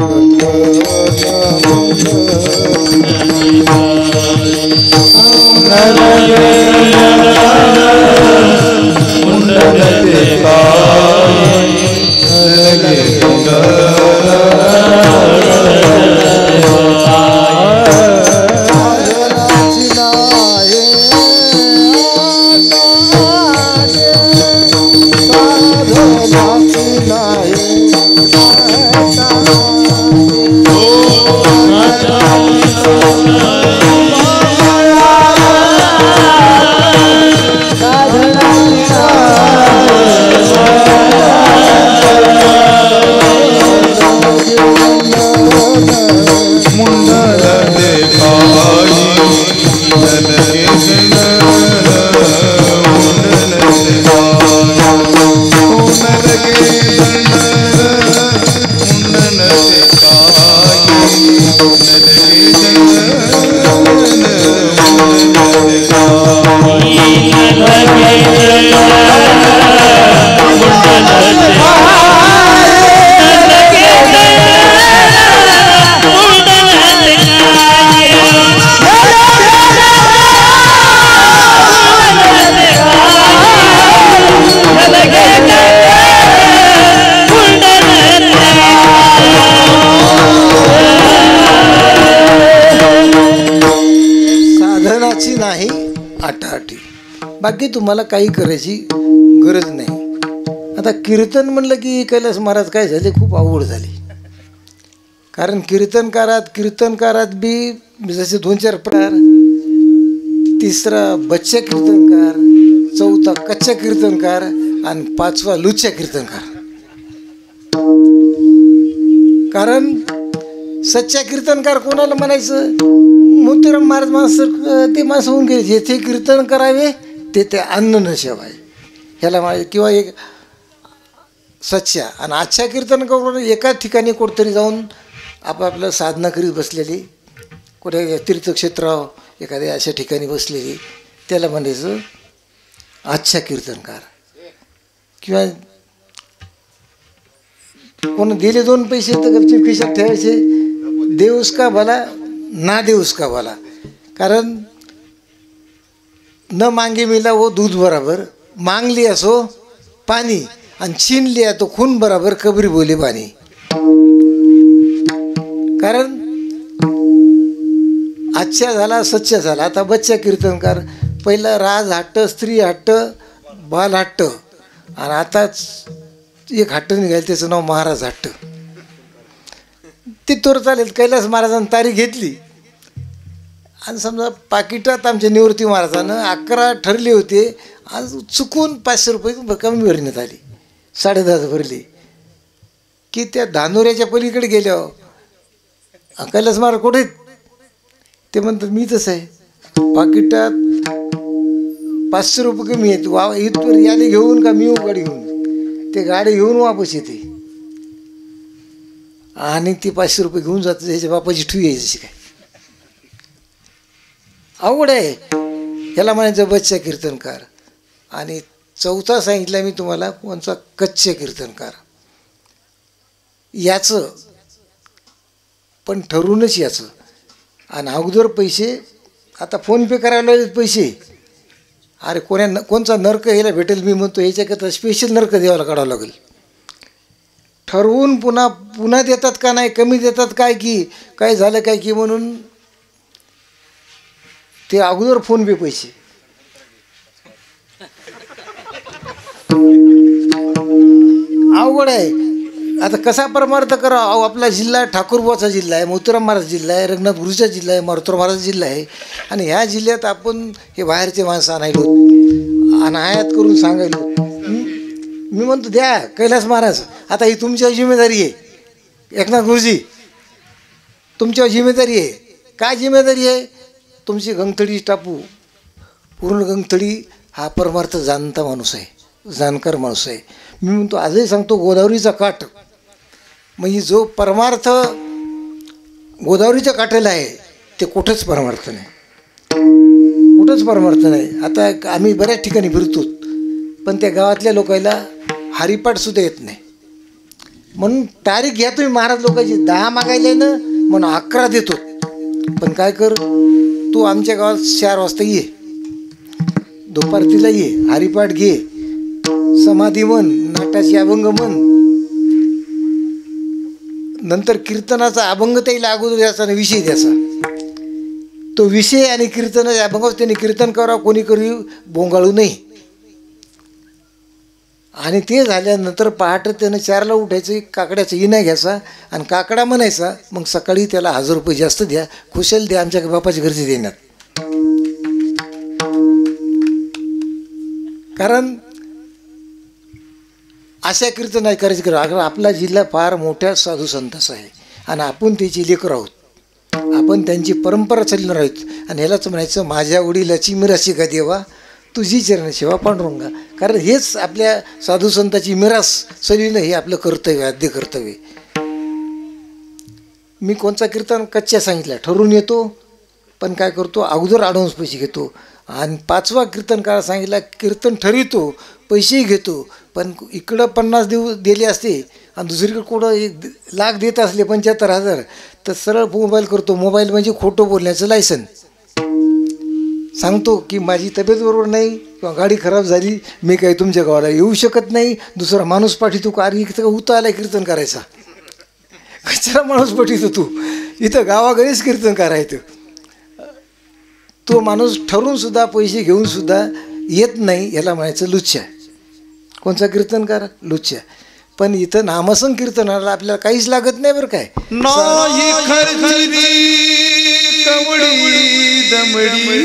B: नाही आटाआटी. बाकी तुम्हाला काही करायची गरज नाही. आता कीर्तन म्हणलं की कैलास महाराज काय झाले, खूप आवड झाली. कारण कीर्तनकारात बी जसे 2-4 प्रकार, तिसरा बच्चा कीर्तनकार, चौथा कच्चा कीर्तनकार आणि 5वा लुच्चा कीर्तनकार. कारण सच्चा कीर्तनकार कोणाला म्हणायचं, मोतीराम महाराज माणसं ते माणसं होऊन गेले, जेथे कीर्तन करावे तेथे अन्न न शेवाय ह्याला माहिती. किंवा एक सच्चा आणि आजच्या कीर्तन करून एकाच ठिकाणी कुठंतरी जाऊन आपापलं साधना करीत बसलेली, कुठे तीर्थक्षेत्रावर एखाद्या अशा ठिकाणी बसलेली, त्याला म्हणायचं आजच्या कीर्तनकार. किंवा कोण दिले 2 पैसे तर गपचूप खिशात ठेवायचे. देऊस का भला ना देऊस का भला. कारण न मांगे मिला वो दूध बराबर, मांग लिया सो पानी आणि छीन लिया तो खून बराबर, कबरी बोले पाणी. कारण अच्छा झाला सच्चा झाला. आता बच्चा कीर्तनकार, पहिला राज हट्ट, स्त्री हट्ट, बाल हट्ट, आणि आताच एक हट्ट निघाल त्याचं नाव महाराज हट्ट. ती तोर चालेल. कैलास महाराजांनी तारीख घेतली आणि समजा पाकिटात आमच्या निवृत्ती महाराजानं 11 ठरले होते, आज चुकून 500 रुपये कमी भरण्यात आली, 10.5 भरली की त्या धानोऱ्याच्या पलीकडे गेल्यावर कैलास महाराज कुठे ते म्हणतात मी तसं आहे, पाकिटात 500 रुपये कमी आहेत, वा इथवर याले घेऊन का मी येऊ गाडी घेऊन. ते गाडी घेऊन वापस येते आणि ती 500 रुपये घेऊन जाते. त्याच्या बापाची ठुई यायची काय अवघड आहे. ह्याला म्हणायचं बच्चा कीर्तनकार. आणि चौथा सांगितलं मी तुम्हाला कोणचा, कच्चे कीर्तनकार. याचं पण ठरूनच याचं. आणि अगोदर पैसे, आता फोनपे करायला लागले पैसे. अरे कोणचा नर्क यायला भेटेल मी म्हणतो, याच्याकरता स्पेशल नर्क द्यावाला काढावं लागेल. ठरवून पुन्हा देतात का नाही, कमी देतात काय की काय झालं काय की म्हणून ते अगोदर फोनपे पैसे. अवघड आहे. आता कसा परमार्थ करा. आपला जिल्हा ठाकूरबाचा जिल्हा आहे, मोतीराम महाराज जिल्हा आहे, रंगनाथ गुरुचा जिल्हा आहे, मारुतीराम महाराज जिल्हा आहे. आणि ह्या जिल्ह्यात आपण हे बाहेरचे माणसं आणायलो आणि आयात करून सांगायलो. मी म्हणतो द्या कैलास महाराज, आता ही तुमच्यावर जिम्मेदारी आहे. एकनाथ गुरुजी तुमच्यावर जिम्मेदारी आहे. काय जिम्मेदारी आहे? तुमची गंगथडी टापू. पूर्ण गंगथडी हा परमार्थ जाणता माणूस आहे, जाणकार माणूस आहे. मी म्हणतो आजही सांगतो, गोदावरीचा काठ म्हणजे जो परमार्थ गोदावरीच्या काठाला आहे ते कुठंच परमार्थ नाही, कुठंच परमार्थ नाही. आता आम्ही बऱ्याच ठिकाणी फिरतो, पण त्या गावातल्या लोकांना हरिपाठसुद्धा येत नाही. म्हणून तारीख घ्या तुम्ही महाराज लोकांची. 10 मागायला ना म्हणून 11 देतो. पण काय कर, तू आमच्या गावात 4 वाजता ये, दुपारतीला ये, हरिपाठ घे, समाधी म्हण, नाटाची अभंग म्हण, नंतर कीर्तनाचा अभंग त्याला अगोदर द्यायचा आणि विषय द्यायचा. तो विषय आणि कीर्तनाच्या अभंग त्यांनी कीर्तन करावं, कोणी करी बोंगाळू नाही. आणि ते झाल्यानंतर पहाटे त्यानं 4ला उठायचं, काकड्याचा इना घ्यायचा आणि काकडा म्हणायचा. मग सकाळी त्याला 1000 रुपये जास्त द्या, खुशाल द्या, आमच्या बापाच्या घरचे देण्यात. कारण अशा कीर्तन नाही करायची. आपला जिल्हा फार मोठ्या साधू संताचा आहे आणि आपण त्याची लेकरं आहोत. आपण त्यांची परंपरा चालणार आहोत. आणि ह्यालाच म्हणायचं, माझ्या वडिलाची मिराशी का देवा, तुझी चरण सेवा पांडुरंगा. कारण हेच आपल्या साधू संताची मिरास चालविणं हे आपलं कर्तव्य, आद्य कर्तव्य. मी कोणचा कीर्तन कच्च्या सांगितला, ठरवून येतो, पण काय करतो अगोदर ॲडव्हान्स पैसे घेतो. आणि 5वा कीर्तनकार सांगितला, कीर्तन ठरवितो, पैसेही घेतो, पण इकडं 50 दिले असते आणि दुसरीकडे कुठं 1,00,000 देत असले 75,000 तर सरळ मोबाईल करतो. मोबाईल म्हणजे खोटं बोलण्याचं लायसन. सांगतो की माझी तब्येत बरोबर नाही किंवा गाडी खराब झाली, मी काही तुमच्या गावाला येऊ शकत नाही, दुसरा माणूस पाठवतो. कार इथं उता आला कीर्तन करायचा, कशाला माणूस पाठवतो तू, इथं गावाघरीच कीर्तन करायचं. तो माणूस ठरवून सुद्धा पैसे घेऊन सुद्धा येत नाही, याला म्हणायचं लुच्चा. कोणचा कीर्तनकार? लुच्चा. पण इथं नामसंग कीर्तनाला आपल्याला काहीच लागत नाही बरं काय.
D: नाही खर्चिरी कवडी दमडी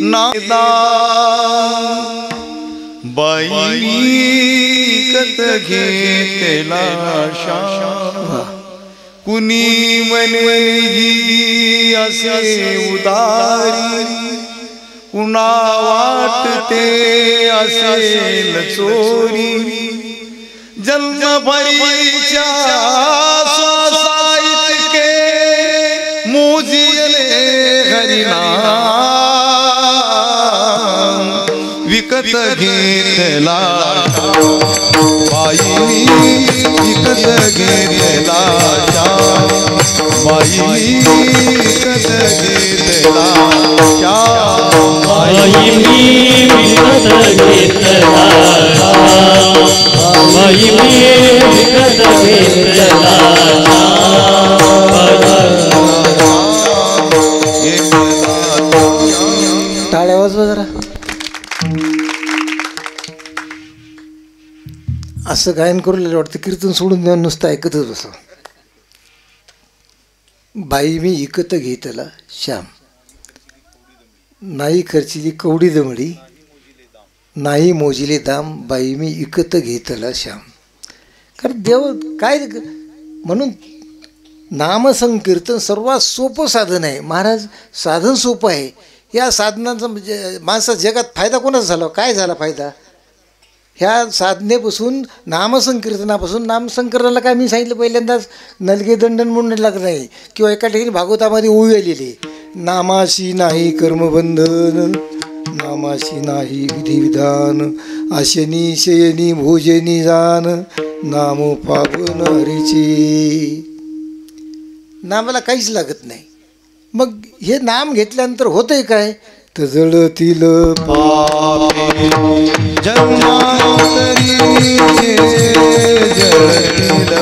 D: नादा बाई कत घेतला शा कुणी म्हणे असे उदारी कुणा वाटते असेल चोरी जन्म भरीच्या स्वासाईत के मुजिले हरिनाम विकत घेतला बाईनी विकत घेतला श्याम बाईनी विकत घेतला श्याम
C: बाईनी विकत घेतला बाईनी विकत घेतला
B: टाळ्या वाजवा जरा. असं गायन करू वाटतं कीर्तन सोडून देऊन नुसतं ऐकतच बसा. बाई मी इकत घेतला श्याम नाही खर्चिली कवडी दमडी नाही मोजिले दाम बाई मी इकत घेतला श्याम. कारण देव काय म्हणून नामसंकीर्तन सर्वात सोपं साधन आहे. महाराज साधन सोपं आहे. या साधनाचा म्हणजे माणसा जगात फायदा कोणाचा झाला काय झाला फायदा ह्या साधनेपासून नामसंकीर्तनापासून. नामसंकीर्तनाला काय मी सांगितलं पहिल्यांदाच नलगे दंडन म्हणून लागत नाही किंवा एका ठिकाणी भागवतामध्ये ओळी आलेली नामाशी नाही कर्मबंधन नामाशी नाही विधिविधान आशनी शयनी भोजनी जान नाम पावन हरीची. नामाला काहीच लागत नाही. मग हे नाम घेतल्यानंतर होतंय काय तर जळतील
D: पापे जन्मांतरी जळतील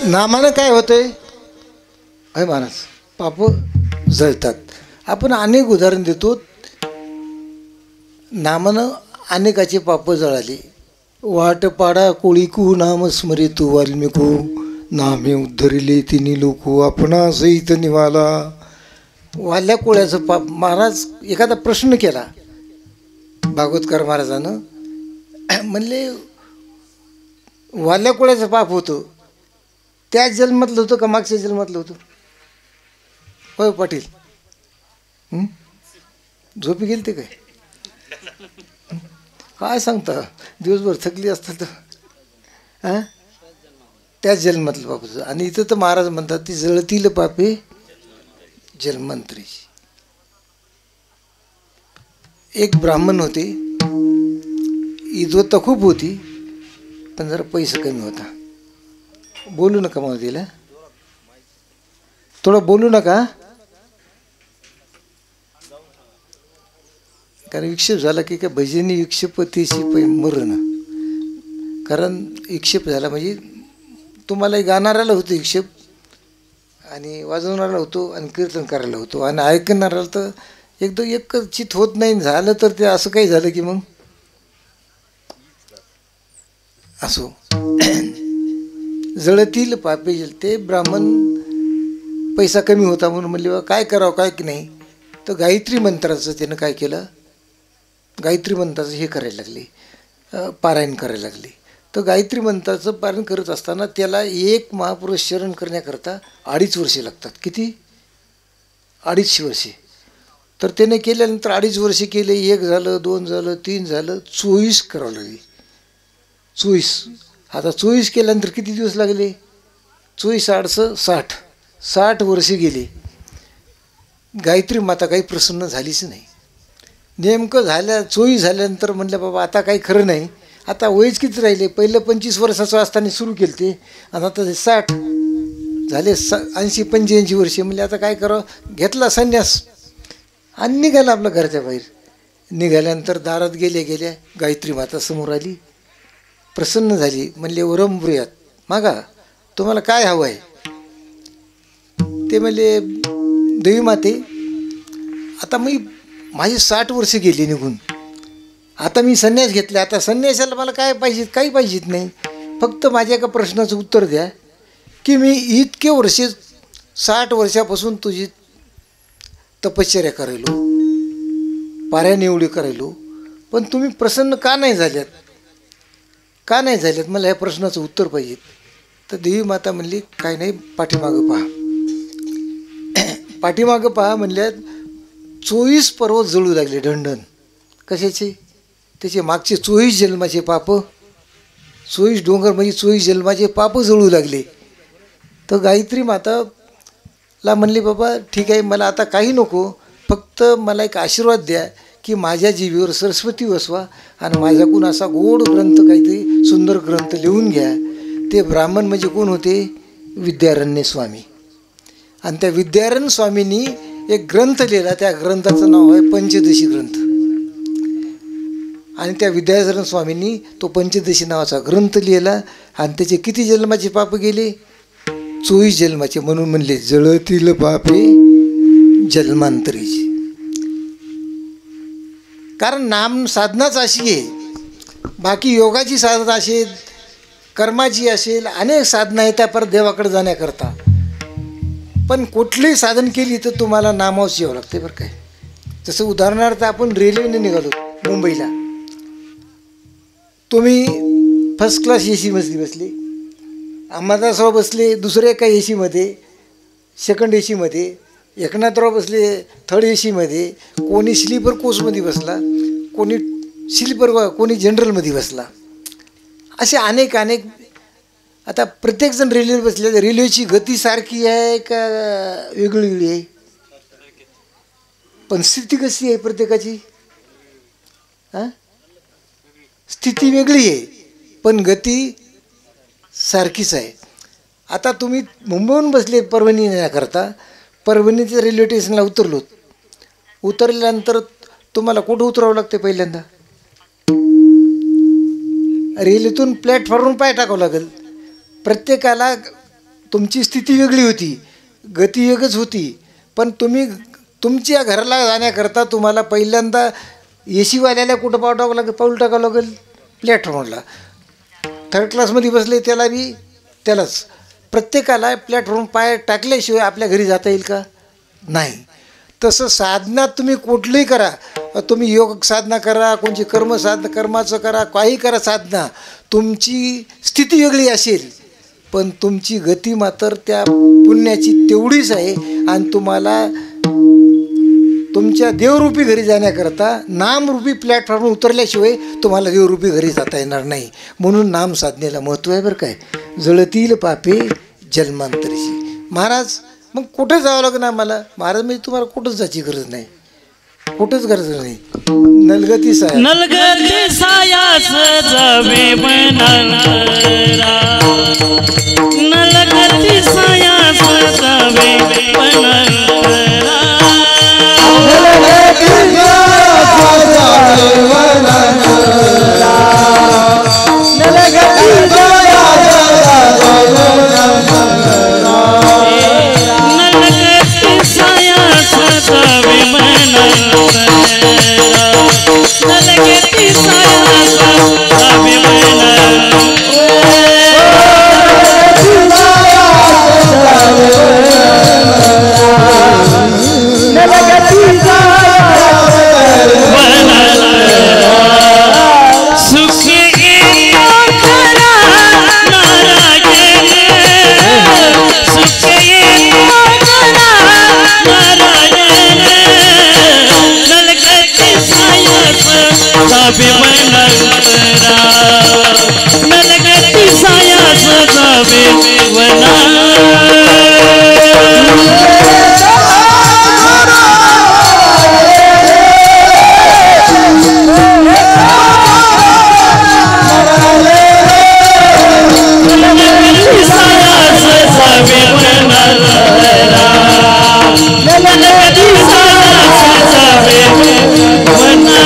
B: नामानं काय होतंय अय महाराज पाप जळतात. आपण अनेक उदाहरण देतो. नामानं अनेकाचे पाप जळाले. वाट पाडा कोळीकू नाम स्मरितू वाल्मिकू नामे उद्धरिले तिन्ही लोकू आपणा सहित निवाला. वाल्या कोळ्याचं पाप. महाराज एखादा प्रश्न केला भागवतकर महाराजानं म्हणले वाल्या कोळ्याचं पाप होतं त्याच जन्मातलं होतं का मागच्या जन्मातलं होतं. होय पाटील झोपी गेली ते काय सांगता दिवसभर थकली असतात तर हां त्याच जन्मातलं पाप. आणि इथं तर महाराज म्हणतात ती जळतील पापे जन्मांतरी. एक ब्राह्मण होते इज्जत खूप होती पण जरा पैसा कमी होता. बोलू नका मग तिला थोडं बोलू नका कारण विक्षेप झाला की काय भजनी विक्षेपतीशी पै मरण. कारण विक्षेप झाला म्हणजे तुम्हालाही गाणाऱ्याला होतो विक्षेप आणि वाजवणारा होतो आणि कीर्तन करायला होतो आणि ऐकणाऱ्याला तर एकदम एकच चित होत नाही. झालं तर ते असं काही झालं की मग असो जळतील पापे जल. ते ब्राह्मण पैसा कमी होता म्हणून म्हणले काय करावं काय की नाही तर गायत्री मंत्राचं त्यानं काय केलं गायत्री मंत्राचं हे करायला लागले पारायण करायला लागले. तर गायत्री मंत्राचं पारायण करत असताना त्याला एक महापुरुष शरण करण्याकरता 2.5 वर्षे लागतात. किती 2.5 वर्षे. तर त्याने केल्यानंतर 2.5 वर्षे केले. 1 झालं 2 झालं 3 झालं 24 करावं लागले. 24. आता 24 केल्यानंतर किती दिवस लागले 24 8 60 वर्षे गेले. गायत्री माता काही प्रसन्न झालीच नाही. नेमकं 24 झाल्यानंतर म्हणलं बाबा आता काही खरं नाही. आता वयच किती राहिले. पहिलं 25 वर्षाचं असताना सुरू केलं ते आणि आता 60 झाले 80 85 वर्षे. म्हणजे आता काय करावं घेतला संन्यास आणि निघाला आपल्या घरच्या बाहेर. निघाल्यानंतर दारात गेल्या गायत्री माता समोर आली प्रसन्न झाली. म्हणले वरंबुयात मागा तुम्हाला काय हवं आहे. ते म्हणले देवी माते आता मी माझी 60 वर्ष गेली निघून. आता मी संन्यास घेतला. आता संन्यासाला मला काय पाहिजे? काही पाहिजेत नाही. फक्त माझ्या एका प्रश्नाचं उत्तर द्या की मी इतके वर्षे 60 वर्षापासून तुझी तपश्चर्या करायलो, पारायण एवढी करायलो, पण तुम्ही प्रसन्न का नाही झाल्यात? का नाही झाल्यात? मला ह्या प्रश्नाचं उत्तर पाहिजे. तर देवी माता म्हणली काय नाही, पाठीमागं पहा. पाठीमागं पहा म्हणल्यात 24 पर्वत जळू लागले ढणढण. कशाचे? त्याचे मागचे 24 जन्माचे पाप, 24 डोंगर म्हणजे 24 जन्माचे पाप जळू लागले. तर गायत्री माताला म्हणले बाबा ठीक आहे, मला आता काही नको, फक्त मला एक आशीर्वाद द्या की माझ्या जीवीवर सरस्वती बसवा आणि माझ्याकडून असा गोड ग्रंथ, काहीतरी सुंदर ग्रंथ लिहून घ्या. ते ब्राह्मण म्हणजे कोण होते? विद्यारण्य स्वामी. आणि त्या विद्यारण्य स्वामींनी एक ग्रंथ लिहिला. त्या ग्रंथाचं नाव आहे पंचदशी ग्रंथ. आणि त्या विद्यारण्य स्वामींनी तो पंचदशी नावाचा ग्रंथ लिहिला. आणि त्याचे किती जन्माचे पाप गेले? 24 जन्माचे. म्हणून म्हणले जळतील पापे जन्मांतरीचे. कारण नाम साधनाच अशी आहे. बाकी योगाची साधना असेल, कर्माची असेल, अनेक साधना आहेत त्या परत देवाकडे जाण्याकरता. पण कुठलीही साधन केली तर तुम्हाला नामावच यावं लागते बरं काय. जसं उदाहरणार्थ आपण रेल्वेने निघालो मुंबईला, तुम्ही फर्स्ट क्लास AC मध्ये बसले, अंबादासराव बसले दुसऱ्या एका AC मध्ये, सेकंड AC मध्ये, एकनाथराव बसले थर्ड AC मध्ये, कोणी स्लीपर कोचमध्ये बसला, कोणी स्लीपर, कोणी जनरलमध्ये बसला. असे अनेक अनेक. आता प्रत्येकजण रेल्वेवर बसले, रेल्वेची गती सारखी आहे का वेगळी वेगळी आहे? पण स्थिती कशी आहे प्रत्येकाची? स्थिती वेगळी आहे पण गती सारखीच आहे. आता तुम्ही मुंबईहून बसले परभणी येण्याकरता, परभणीच्या रेल्वे स्टेशनला उतरलोत. उतरल्यानंतर तुम्हाला कुठं उतरावं लागते? पहिल्यांदा रेल्वेतून प्लॅटफॉर्मवर पाय टाकावं लागेल. प्रत्येकाला तुमची स्थिती वेगळी होती, गती वेगळीच होती. पण तुम्ही तुमच्या घराला जाण्याकरता तुम्हाला पहिल्यांदा AC वाल्याला कुठं पाऊल टाकावं लागेल? प्लॅटफॉर्मला. थर्ड क्लासमध्ये बसले त्याला बी त्यालाच. प्रत्येकाला प्लॅटफॉर्म पाय टाकल्याशिवाय आपल्या घरी जाता येईल का? नाही. तसं साधना तुम्ही कुठलीही करा, तुम्ही योग साधना करा, कोणची कर्माचं करा, काही करा साधना, तुमची स्थिती वेगळी असेल पण तुमची गती मात्र त्या पुण्याची तेवढीच आहे. आणि तुम्हाला तुमच्या देवरूपी घरी जाण्याकरता नामरूपी प्लॅटफॉर्मवर उतरल्याशिवाय तुम्हाला देवरूपी घरी जाता येणार नाही. म्हणून नाम साधनेला महत्त्व आहे बरं काय. जळतील पापे जन्मांतरीची. महाराज मग कुठं जावं लागेल आम्हाला? महाराज म्हणजे तुम्हाला कुठंच जायची गरज नाही, कुठंच गरज नाही. नलगती साया,
C: नलगती सायास जावे पणांतरा, नलगती सायास जावे पणांतरा, नलगती सायास जावे पणांतरा, नलगती सायास जावे पणांतरा, नलगती सायास जावे पणांतरा, नलगती सायास जावे नलगती सायास जावे वना,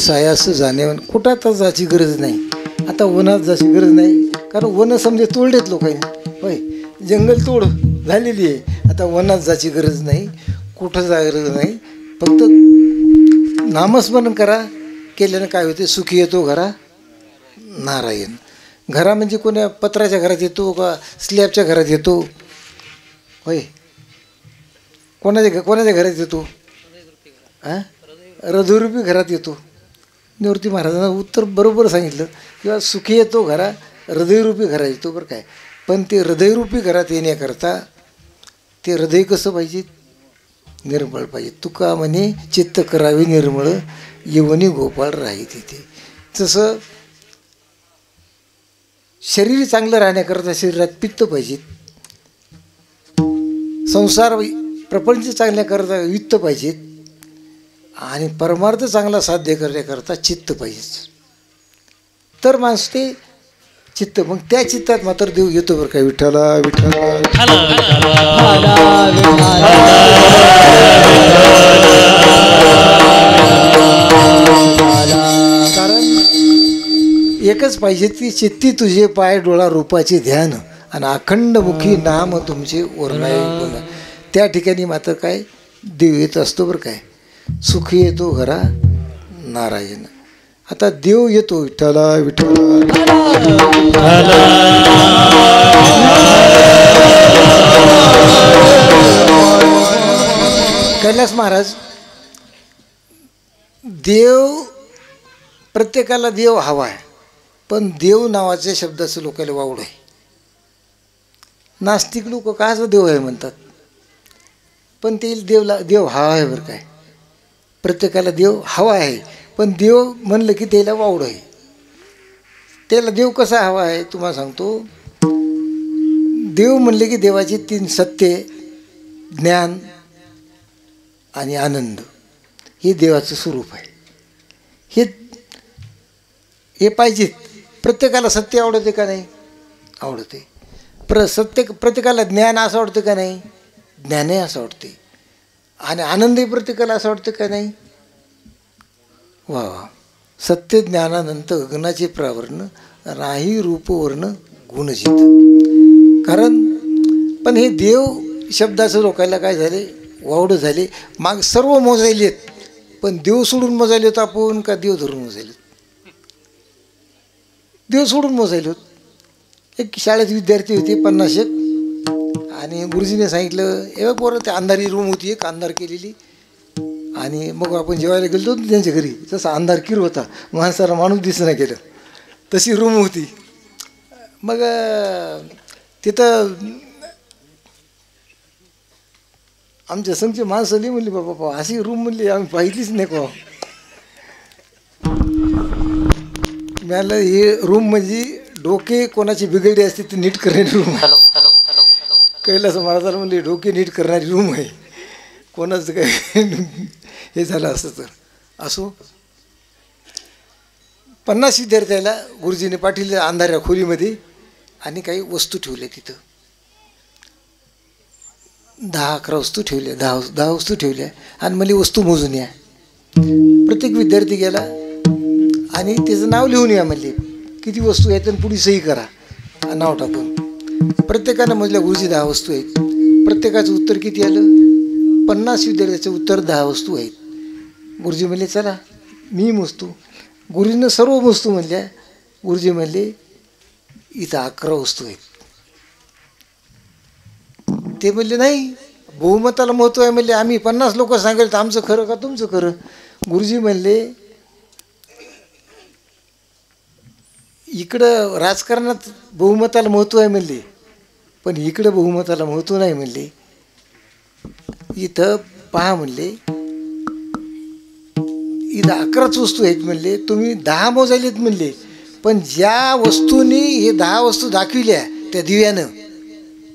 B: सायास जाणे कुठं आता जायची गरज नाही. आता वनात जायची गरज नाही, कारण वन समजे तोडलेत लोकांनी. होय, जंगल तोड झालेली आहे. आता वनात जायची गरज नाही, कुठं जायची गरज नाही. फक्त नामस्मरण करा. केल्यानं काय होते? सुखी येतो घरा नारायण. घरा म्हणजे कोण्या पत्राच्या घरात येतो का स्लॅबच्या घरात येतो? होय, कोणाच्या घरात येतो? हां, हृदयरूपी घरात येतो. निवृत्ती महाराजांना उत्तर बरोबर सांगितलं किंवा सुखी येतो घरा हृदयरूपी घरात येतो. बरं काय, पण ते हृदयरूपी घरात येण्याकरता ते हृदय कसं पाहिजे? निर्मळ पाहिजे. तुका म्हणे चित्त करावे निर्मळ, येवनी गोपाळ राही तिथे. तसं शरीर चांगलं राहण्याकरता शरीरात पित्त पाहिजे, संसार प्रपंच चांगल्याकरता वित्त पाहिजेत, आणि परमार्थ चांगला साध्य करण्याकरता चित्त पाहिजे. तर माणूस ते चित्त, मग त्या चित्तात मात्र देव येतो. बरं काय, विठ्ठला विठ्ठला कारण एकच पाहिजे ती चित्ती तुझे पाय डोळा रूपाचे ध्यान, आणि अखंड मुखी नाम तुमचे ओरणाय बोला. त्या ठिकाणी मात्र काय देव येत असतो. बरं काय, सुखी येतो घरा नारायण. आता देव येतो विठ्ठला विठ्ठला. कैलास महाराज, देव प्रत्येकाला देव हवा आहे, पण देव नावाच्या शब्दाचं लोकांना वावड आहे. नास्तिक लोक कायचं देव आहे म्हणतात, पण ते देव हवा आहे. बरं काय, प्रत्येकाला देव हवा आहे, पण देव म्हणलं की त्याला वावड आहे. त्याला देव कसा हवा आहे तुम्हाला सांगतो. देव म्हणले की देवाची 3 सत्य, ज्ञान आणि आनंद, हे देवाचं स्वरूप आहे. हे पाहिजेत. प्रत्येकाला सत्य आवडते का नाही? आवडते. प्रत्येकाला ज्ञान असं आवडतं का नाही? ज्ञानही असं आवडते. आणि आनंदही प्रत्येकाला असं वाटतं का नाही? वा वा. सत्य ज्ञानानंत गगनाचे प्रावरण, राही रूपवर्ण गुणजित. कारण पण हे देव शब्दाचं लोकांना काय झाले, वावड झाले. माग सर्व मोजायलेत, पण देव सोडून मोजायले होत आपण का देव धरून मोजायले? देव सोडून मोजायले होत. एक शाळेत विद्यार्थी होते 50 एक, आणि गुरुजीने सांगितलं एवढं पोरं, ते अंधारी रूम होती एक, अंधार केलेली. आणि मग आपण जेवायला गेलो होतो त्यांच्या घरी, तसा अंधार किर होता, माणसाला माणूस दिसना गेलं, तशी रूम होती. मग तिथं आमच्या संघची माणसं नाही म्हणली, बाबा अशी रूम म्हणली आम्ही पाहिलीच नाही का. मला हे रूम म्हणजे डोके कोणाची बिघडली असते ती नीट करणारी रूम. कैलास महाराजाला म्हणले डोके नीट करणारी रूम आहे. कोणाचं काय हे झालं असतं तर असो. 50 विद्यार्थ्याला गुरुजीने पाठवले अंधाऱ्या खोलीमध्ये, आणि काही वस्तू ठेवल्या तिथं. 10-11 वस्तू ठेवल्या, 10 वस्तू ठेवल्या, आणि मला वस्तू मोजून या. प्रत्येक विद्यार्थी गेला आणि त्याचं नाव लिहून या म्हणले, किती वस्तू आहेत आणि पुढे सही करा नाव टाकून. प्रत्येकानं म्हटलं गुरुजी 10 वस्तू आहेत. प्रत्येकाचं उत्तर किती आलं? 50 विद्यार्थ्याचं उत्तर 10 वस्तू आहेत. गुरुजी म्हणले चला मी मोजतो. गुरुजीनं सर्व वस्तू म्हणल्या. गुरुजी म्हणले इथं 11 वस्तू आहेत. ते म्हणले नाही, बहुमताला महत्त्व आहे म्हणले. आम्ही 50 लोक सांगेल तर आमचं खरं का तुमचं खरं? गुरुजी म्हणले इकडं राजकारणात बहुमताला महत्त्व आहे म्हणले, पण इकडं बहुमताला महत्त्व नाही म्हणले. इथं पहा म्हणले, इथं 11च वस्तू आहेत म्हणले, तुम्ही 10 मोजायलेत म्हणले, पण ज्या वस्तूंनी हे 10 वस्तू दाखविल्या त्या दिव्यानं,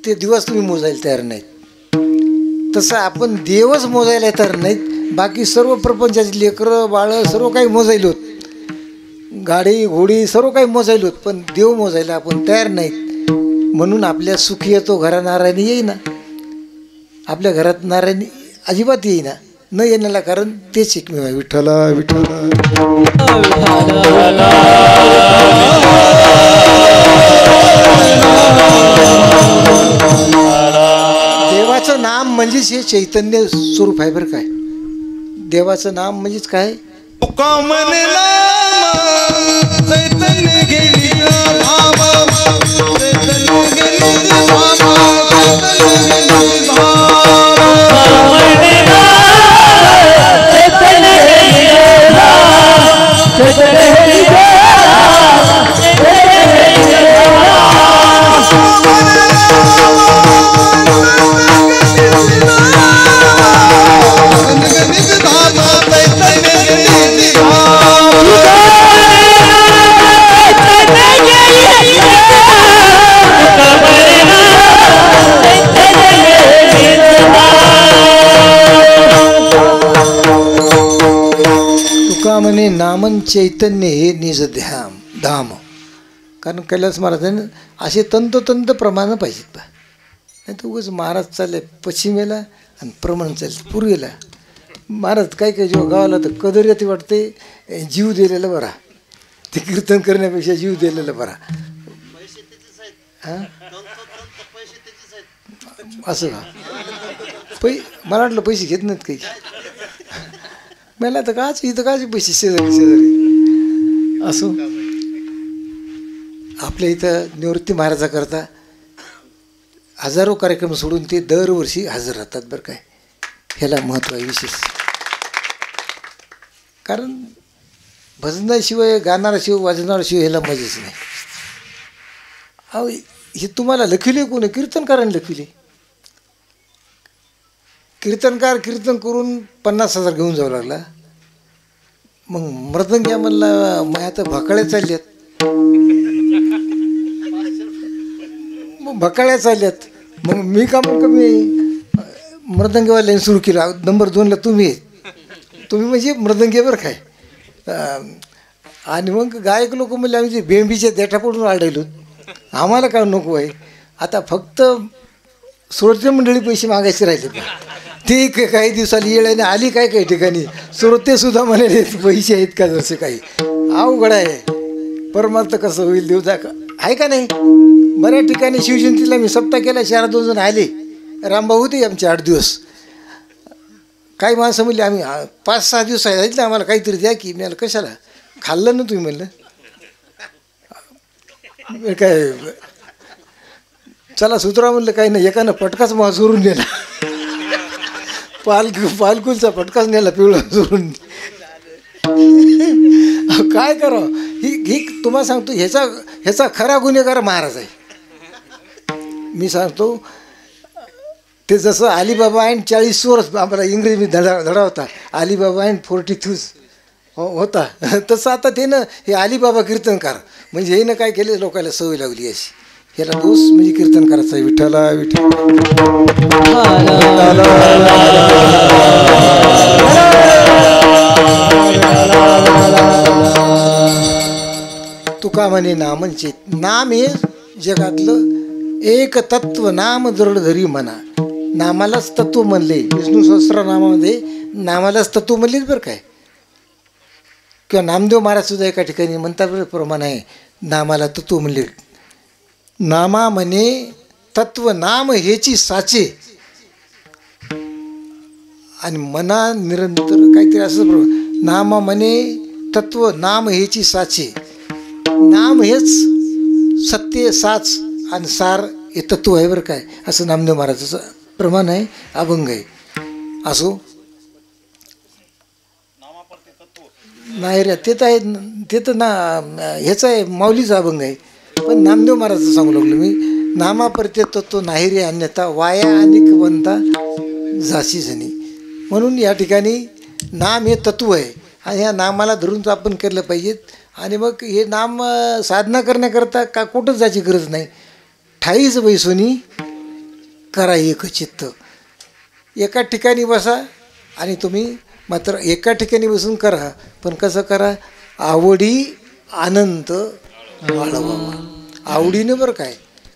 B: ते दिवस तुम्ही मोजायला तयार नाहीत. तसं आपण देवच मोजायला तयार नाहीत. बाकी सर्व प्रपंचाची लेकरं बाळं सर्व काही मोजायला होत, गाडी घोडी सर्व काही मोजायला होत, पण देव मोजायला आपण तयार नाहीत. म्हणून आपल्या सुखी येतो घरा नारायणी येईना. आपल्या घरात नारायणी अजिबात येईना. न येण्याला कारण तेच एकमेव आहे. विठ्ठला विठ्ठला देवाचं नाम म्हणजेच हे चैतन्य स्वरूप आहे. बरं काय, देवाचं नाम म्हणजेच काय,
D: तुका म्हणे नाम चैतन्य गेली धाम, चैतन्य गेली धाम, चैतन्य गेली धाम.
B: तुका म्हणे नामन चैतन्य हे निज ध्याम धाम. कारण कैलास महाराजांनी असे तंतोतंत प्रमाण पाहिजेत बा. नाही तर उगाच महाराज चालले पश्चिमेला आणि प्रमाण चालले पूर्वेला. महाराज काय काय जेव्हा गावाला तर कदर येते वाटते, जीव दिलेला बरा, ते कीर्तन करण्यापेक्षा जीव दिलेला बरा. हां असं का मला वाटलं पैसे घेत नाहीत काही. मला तर काच इथं काच पैसे शेजारी शेजारी असो. आपल्या इथं निवृत्ती महाराजा करता हजारो कार्यक्रम सोडून ते दरवर्षी हजर राहतात. बरं काय, ह्याला महत्त्व आहे विशेष. कारण भजनाशिवाय गाणाराशिवाय वाजणाराशिवाय ह्याला मजेच नाही. अहो हे तुम्हाला लखविले कोणी? कीर्तनकारांनी लखविले. कीर्तनकार कीर्तन करून 50,000 घेऊन जावं लागला. मग मृदंग्या म्हणला माया तर भकाळ्या चालल्यात. मग भकाळ्या चालल्यात, मग मी का मग कमी मृदंगीवाल्याने सुरू केला. नंबर 2ला तुम्ही म्हणजे मृदंगी बरं काय. आणि मग गायक लोक म्हणले आम्ही बेंबीच्या देठा पडून आढळलो, आम्हाला काय नको आहे. आता फक्त श्रोते मंडळी पैसे मागायचे राहिले. ते काही दिवसाला येळ्याने आली काय काही ठिकाणी श्रोतेसुद्धा म्हणाले पैसे आहेत का, जसे काही अवघड आहे. परमार्थ कसं होईल देवता का आहे का नाही. बऱ्याच ठिकाणी शिवजयंतीला मी सप्ताह केला, 4-2 जण आले. रामभाऊ होते आमचे 8 दिवस. काही माणसं म्हणले आम्ही 5-6 दिवस जायचं, आम्हाला काहीतरी द्या की. मी कशाला खाल्लं ना तुम्ही म्हणलं. काय चला सुधरा म्हणलं, काही नाही. एकानं पटकाच मग चोरून नेला, पालकुलचा पटकाच नेला पिवळा चोरून. काय करावं. ही तुम्हाला सांगतो ह्याचा खरा गुन्हेगार महाराज आहे. मी सांगतो ते जसं अलीबाबा अँड 40 वर्ष आम्हाला इंग्रजी धडा होता, अलीबाबा अँड 42 होता, तसं आता ते ना हे अलीबाबा कीर्तनकार म्हणजे हे ना काय केले लोकांना सवय लागली अशी. ह्याला दोष म्हणजे कीर्तनकाराचा आहे. विठ्ठला विठ्ठला तुका म्हणे नामंचे नाम हे जगातलं एक तत्व नाम दृढ धरी म्हणा. नामालाच तत्व म्हणले. विष्णू सहस्रनामामध्ये नामालाच तत्व म्हणलेच बरं काय. किंवा नामदेव महाराज सुद्धा एका ठिकाणी म्हणतात बरं प्रमाण आहे, नामाला तत्व म्हणले. नामा म्हणे तत्व नाम हेची साचे आणि मना निरंतर काहीतरी असं बरोबर. नामा म्हणे तत्व नाम हेची साचे. नाम हेच सत्य साच आणि सार हे तत्व आहे बरं काय. असं नामदेव महाराजाचं प्रमाण आहे, अभंग आहे. असो नाही रे, ते तर आहे, ते तर ना ह्याचं आहे, माऊलीचा अभंग आहे. पण नामदेव महाराजचं सांगू लागलो मी. नामापरते तत्व नाही रे अन्यथा वाया अनेक बनता झाशी जणी. म्हणून या ठिकाणी नाम हे तत्व आहे आणि या नामाला धरून आपण केलं पाहिजेत. आणि मग हे नाम साधना करण्याकरता का कुठंच जायची गरज नाही. ठाईच बैसोनी करा एक चित्त. एका ठिकाणी बसा आणि तुम्ही मात्र एका ठिकाणी बसून करा, पण कसं करा, आवडी आनंद वाढवा. आवडीनं बरं काय,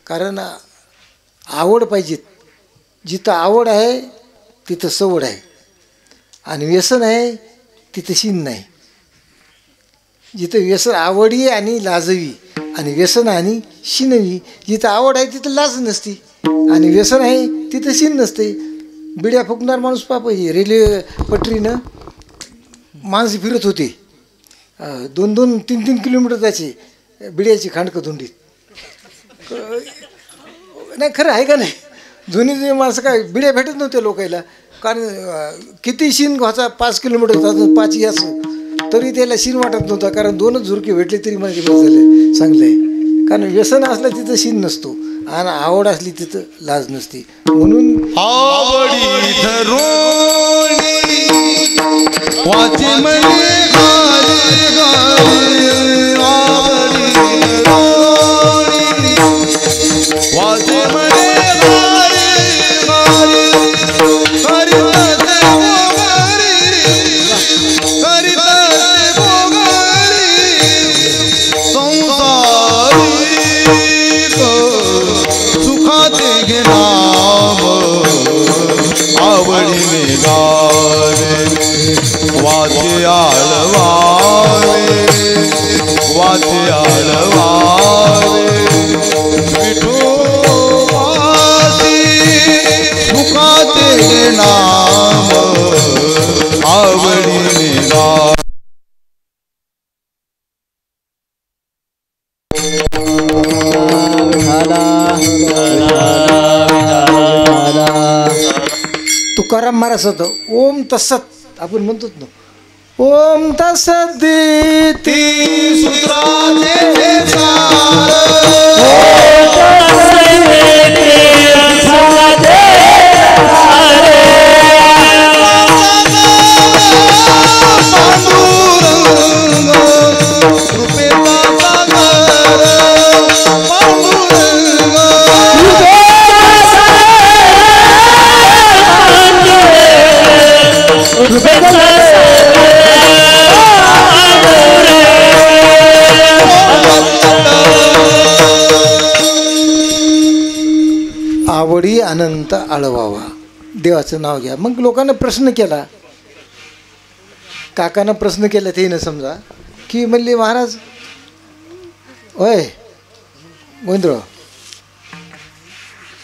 B: कारण आवड पाहिजे. जिथं आवड आहे तिथं सवड आहे. आणि व्यसन आहे तिथं शीन नाही. जिथं व्यसन आवडी आणि लाजवी आणि व्यसन आणि शिनवी, जिथं आवड आहे तिथं लाज नसती आणि व्यसन आहे तिथं शीन नसते. बिड्या फुकणार माणूस पाहिजे. रेल्वे पटरीनं माणसं फिरत होते, 2-2, 3-3 किलोमीटर जायचे बिड्याची खांडकं धुंडीत. नाही खरं आहे का नाही? जुनी माणसं काय बिड्या भेटत नव्हत्या लोकायला, कारण किती शीन व्हायचा 5 किलोमीटर 5 याचं तरी त्याला शीन वाटत नव्हता, कारण 2च झुरके भेटले तरी माझे बस झाले, चांगलं आहे. कारण व्यसन असलं तिथं शीन नसतो आणि आवड असली तिथं लाज नसते. म्हणून
D: आवडी धरोणी वाचे मने गारे गारे, आवडी धरोणी वाचे मने गारे गारे, करिता ते भोगारी संसारी सुखाचे घे नाम, आवडीने गावे वाचे आळवावे, वाचे आळवावे विठोबासी सुखाचे घे नाम, आवडीने गावे.
B: तुकाराम महाराज होतं ओम तसत आपण म्हणतो ना, ओम तसत
D: ती सूत्राचे सार,
B: आवडी अनंत आळवावा, देवाचं नाव घ्या. मग लोकांना प्रश्न केला, काकानं प्रश्न केला ते न समजा की म्हणले महाराज होय गोविंदराव,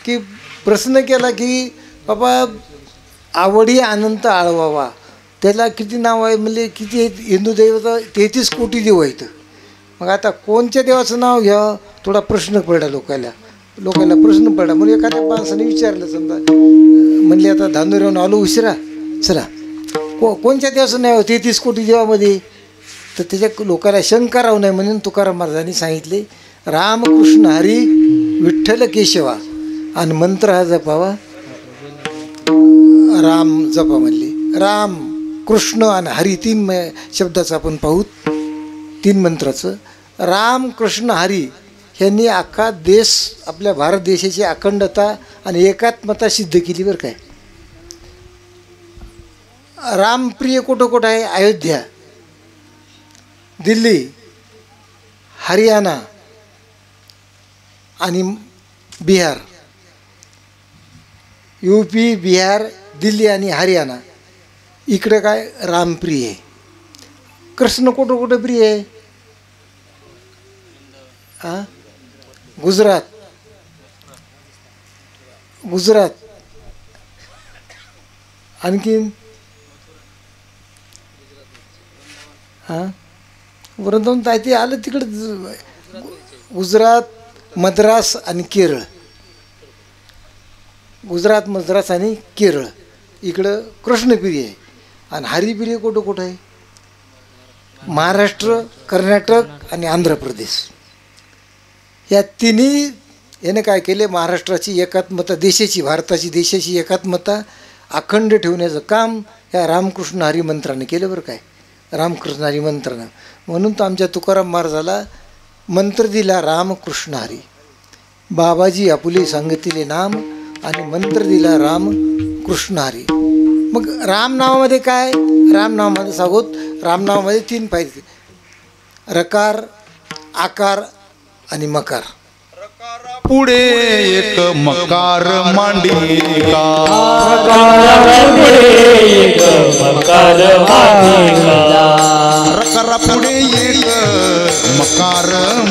B: की प्रश्न केला की बाबा आवडी अनंत आळवावा, त्याला किती नाव आहे? म्हणले किती आहेत? हिंदू देवता 33 कोटी देव आहेत. मग आता कोणत्या देवाचं नाव घ्या? थोडा प्रश्न पडला लोकांना प्रश्न पडला. म्हणून एखाद्या माणसाने विचारलं समजा, म्हणले आता धांदुऱ्याहून आलो उशिरा, चला कोणत्या देवाचं नाव 33 कोटी देवामध्ये? तर त्याच्या लोकांना शंका राहू नये म्हणून तुकाराम महाराजांनी सांगितले रामकृष्ण हरी विठ्ठल केशवा, आणि मंत्र हा जपावा राम जपा. म्हणले राम कृष्ण आणि हरी 3 शब्दाचं आपण पाहू, 3 मंत्राचं. राम कृष्ण हरी ह्यांनी अख्खा देश, आपल्या भारत देशाची अखंडता आणि एकात्मता सिद्ध केली बरं काय. रामप्रिय कुठं आहे? अयोध्या, दिल्ली, हरियाणा आणि बिहार. UP, बिहार, दिल्ली आणि हरियाणा इकडं काय रामप्रिय आहे. कृष्ण कुठं प्रिय आहे? हां, गुजरात आणखीन हां वृंदावन ते आलं तिकडं. गुजरात, मद्रास आणि केरळ. गुजरात, मद्रास आणि केरळ इकडं कृष्णप्रिय आहे. आणि हरिप्रिय कुठं आहे? महाराष्ट्र, कर्नाटक आणि आंध्र प्रदेश. या तिन्ही याने काय केले? महाराष्ट्राची एकात्मता, देशाची, भारताची देशाची एकात्मता अखंड ठेवण्याचं काम ह्या रामकृष्ण हरी मंत्राने केलं बरं काय. रामकृष्ण हरी मंत्रानं, म्हणून तर आमच्या तुकाराम महाराजाला मंत्र दिला रामकृष्ण हरी. बाबाजी आपुले सांगितले नाम आणि मंत्र दिला राम कृष्ण हरी. मग राम नावामध्ये काय? राम नावामध्ये सांगूत, राम नावामध्ये 3 फायदे: रकार, आकार आणि मकार.
D: रकारा पुढे एक मकार मांडिका रकरा पुढे एक मकार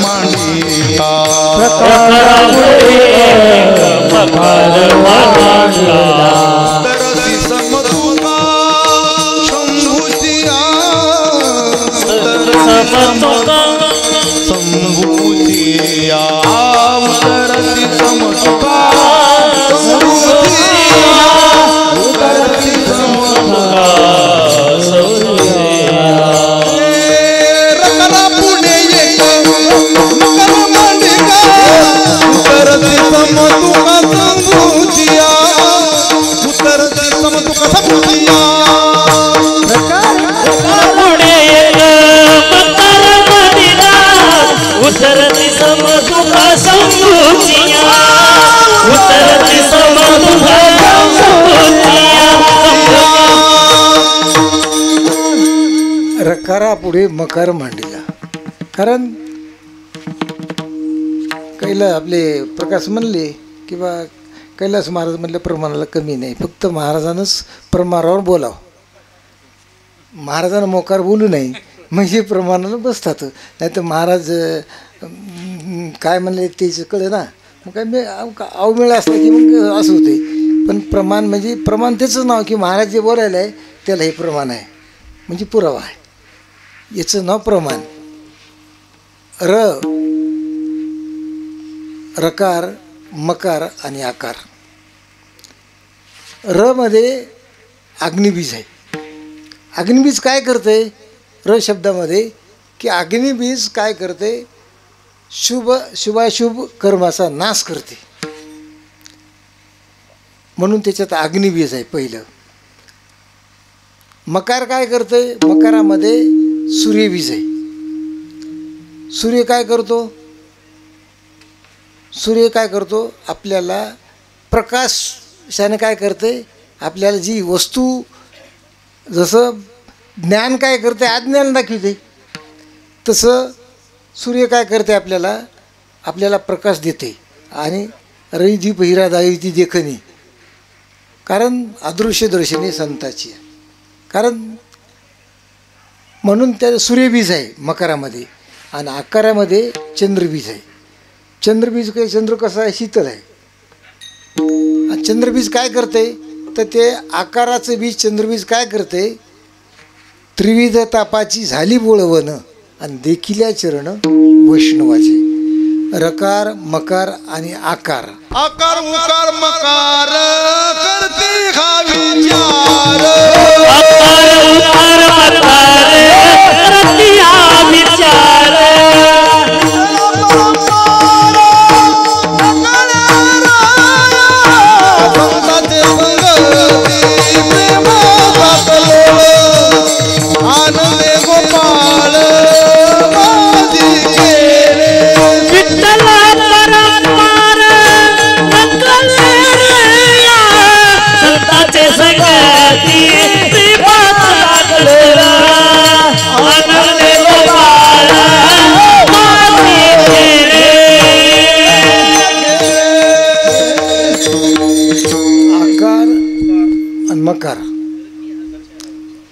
D: मांडिका तरसी समतुका शंभूचिया शंभूचिया तरसी समतुका
B: रकारा पुढे मकार मांडीला. कारण कैला आपले प्रकाश म्हणले किंवा कैलास महाराज म्हणले प्रमाणाला कमी नाही, फक्त महाराजानंच प्रमाणावर बोलावं. महाराजांना मोकार बोलू नाही म्हणजे प्रमाणाला बसतात. नाही तर महाराज काय म्हणले तेच कळे ना. मग काय मी अवमेळ असला की मग असं होते. पण प्रमाण म्हणजे प्रमाण त्याचं नाव की महाराज जे बोलायला आहे त्याला हे प्रमाण आहे म्हणजे पुरावा आहे. याचं नाव प्रमाण. रकार मकार आणि आकार. र मध्ये अग्निबीज आहे. अग्निबीज काय करते र शब्दामध्ये की अग्निबीज काय करते शुभाशुभ कर्माचा नाश करते म्हणून त्याच्यात अग्निबीज आहे पहिलं. मकार काय करते मकारामध्ये सूर्यबीज आहे. सूर्य काय करतो सूर्य काय करतो आपल्याला प्रकाशाने काय करते आपल्याला जी वस्तू जसं ज्ञान काय करते अज्ञान दाखवते तसं सूर्य काय करते आपल्याला प्रकाश देते. आणि रईदी पहिरा दाईती देखणी कारण अदृश्य दर्शनी संताची. कारण म्हणून त्या सूर्यबीज आहे मकारामध्ये. आणि आकारामध्ये चंद्रबीज आहे. चंद्रबीज काय चंद्र कसा आहे शीतल आहे. चंद्रबीज काय करते तर ते आकाराचं बीज चंद्रबीज काय करते त्रिविध तापाची झाली बोळवण आणि देखिल्या चरण वैष्णवाचे. रकार मकार आणि आकार.
D: आकार उकार मकार करते हा विचार आनंदे गोपाळ
B: मकार.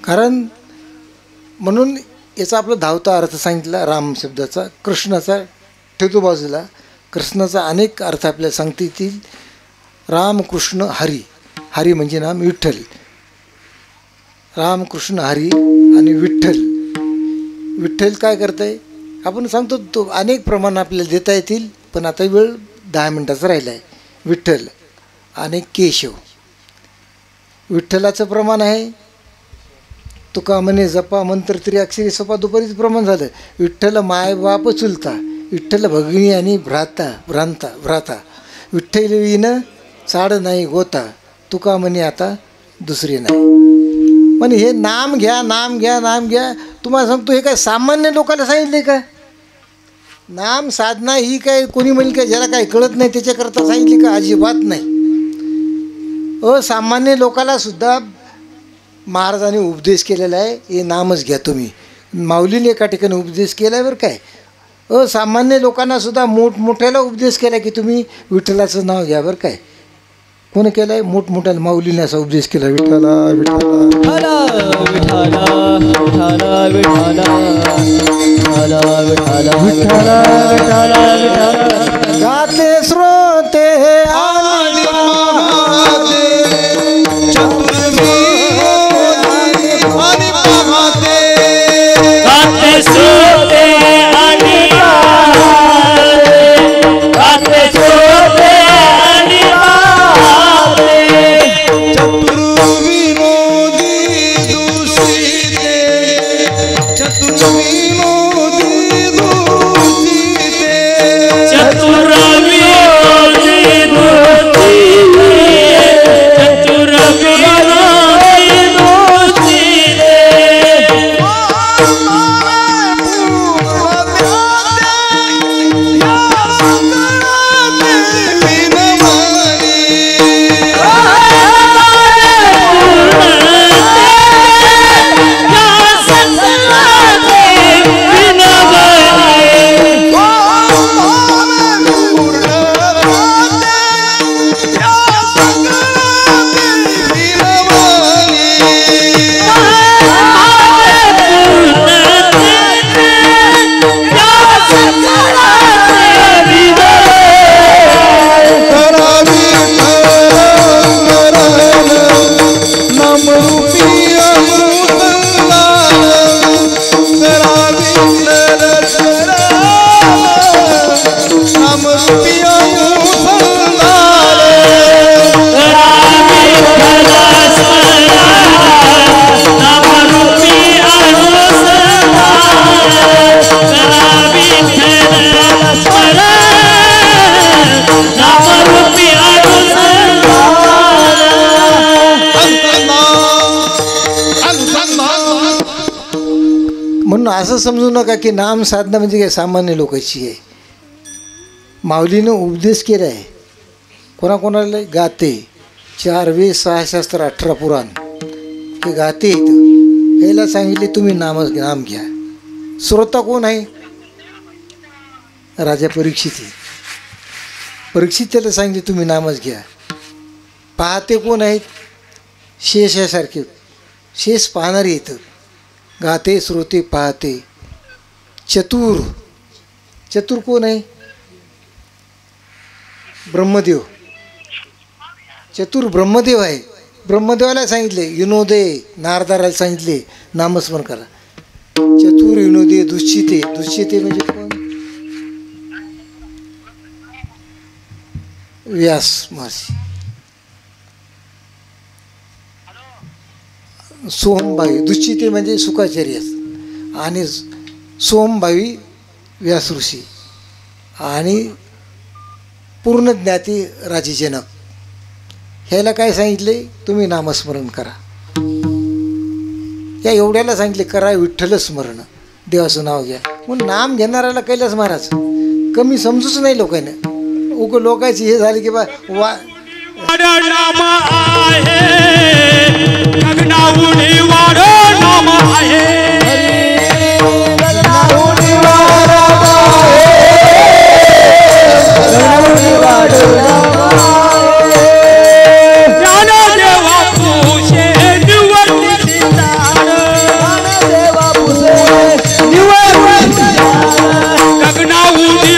B: कारण म्हणून याचा आपला धावता अर्थ सांगितला राम शब्दाचा. कृष्णाचा ठेवतो बाजूला. कृष्णाचा अनेक अर्थ आपल्याला सांगता येतील. राम कृष्ण हरी. हरी म्हणजे नाम विठ्ठल. राम कृष्ण हरी आणि विठ्ठल. विठ्ठल काय करताय आपण सांगतो तो अनेक प्रमाण आपल्याला देता येतील पण आता वेळ 10 मिनिटाचा राहिला आहे. विठ्ठल आणि केशव. विठ्ठलाचं प्रमाण आहे तुका म्हणे जपा मंत्र त्रिअक्षरी सोपा दुपारीच प्रमाण झालं. विठ्ठल माय बाप चुलता. विठ्ठल भगिनी आणि भ्राता. विठ्ठल विन चाड नाही गोता. तुका म्हणे आता दुसरी नाही. म्हणे हे नाम घ्या नाम घ्या नाम घ्या. तुम्हाला सांगतो हे काय सामान्य लोकांना सांगितले का. नाम साधना ही काय कोणी म्हणेल का ज्याला काही कळत नाही त्याच्याकरता सांगितली का. अजिबात नाही. असामान्य लोकाला सुद्धा महाराजांनी उपदेश केलेला आहे. हे नामच घ्या तुम्ही. माऊलीने एका ठिकाणी उपदेश केला आहे बरं काय. असामान्य लोकांना सुद्धा मोठमोठ्याला उपदेश केला की तुम्ही विठ्ठलाचं नाव घ्या. बरं काय, कोणी केलं आहे? मोठमोठ्याला माऊलीने असा उपदेश केला, विठ्ठला विठ्ठला. गाते श्रोते
D: आणि पाहते चतुर्मी आणि पाहते
C: गाते श्रोते आणि पाहते, गाते श्रोते आणि पाहते.
D: चतुर्विनोदी दूषिते चतुर्विनोदी दूषिते
C: चतुर्विनोदी दूषिते, चतुर्विनोदी दूषिते.
B: म्हणून असं समजू नका की नाम साधना म्हणजे काय सामान्य लोकांची आहे. माऊलीनं उपदेश केला आहे. कोणाकोणाला गाते 4 वेद 6 शास्त्र 18 पुराण हे गाते इथं. याला सांगितले तुम्ही नाम घ्या. श्रोता कोण आहे? राजा परीक्षित आहे. परीक्षित त्याला सांगितले तुम्ही नामच घ्या. पाहते कोण आहेत? शेष यासारखे शेष पाहणारे येतं. गाते श्रोते पाहते. चतुर चतुर कोण आहे? ब्रह्मदेव. चतुर ब्रह्मदेव आहे. ब्रह्मदेवाला सांगितले विनोदे, नारदाराला सांगितले नामस्मरण करा. चतुर विनोदे दुश्चिते. दुश्चिते म्हणजे कोण? व्यास महर्षी. सोमभावी. दुश्चिते म्हणजे सुखाचार्य आणि सोमभावी व्यास ऋषी आणि पूर्ण ज्ञाती राजे जनक. ह्याला काय सांगितले? तुम्ही नामस्मरण करा. या एवढ्याला सांगितले करा विठ्ठल स्मरण, देवाचं नाव घ्या. म्हणून नाम घेणाऱ्याला कैलास महाराज कमी समजूच नाही लोकांना. लोकांची हे झाली की बा वा
C: नाम आहे गगनाहून वाढ नाम आहे. ज्ञानदेवा पुषे निवर्ती गगनाहून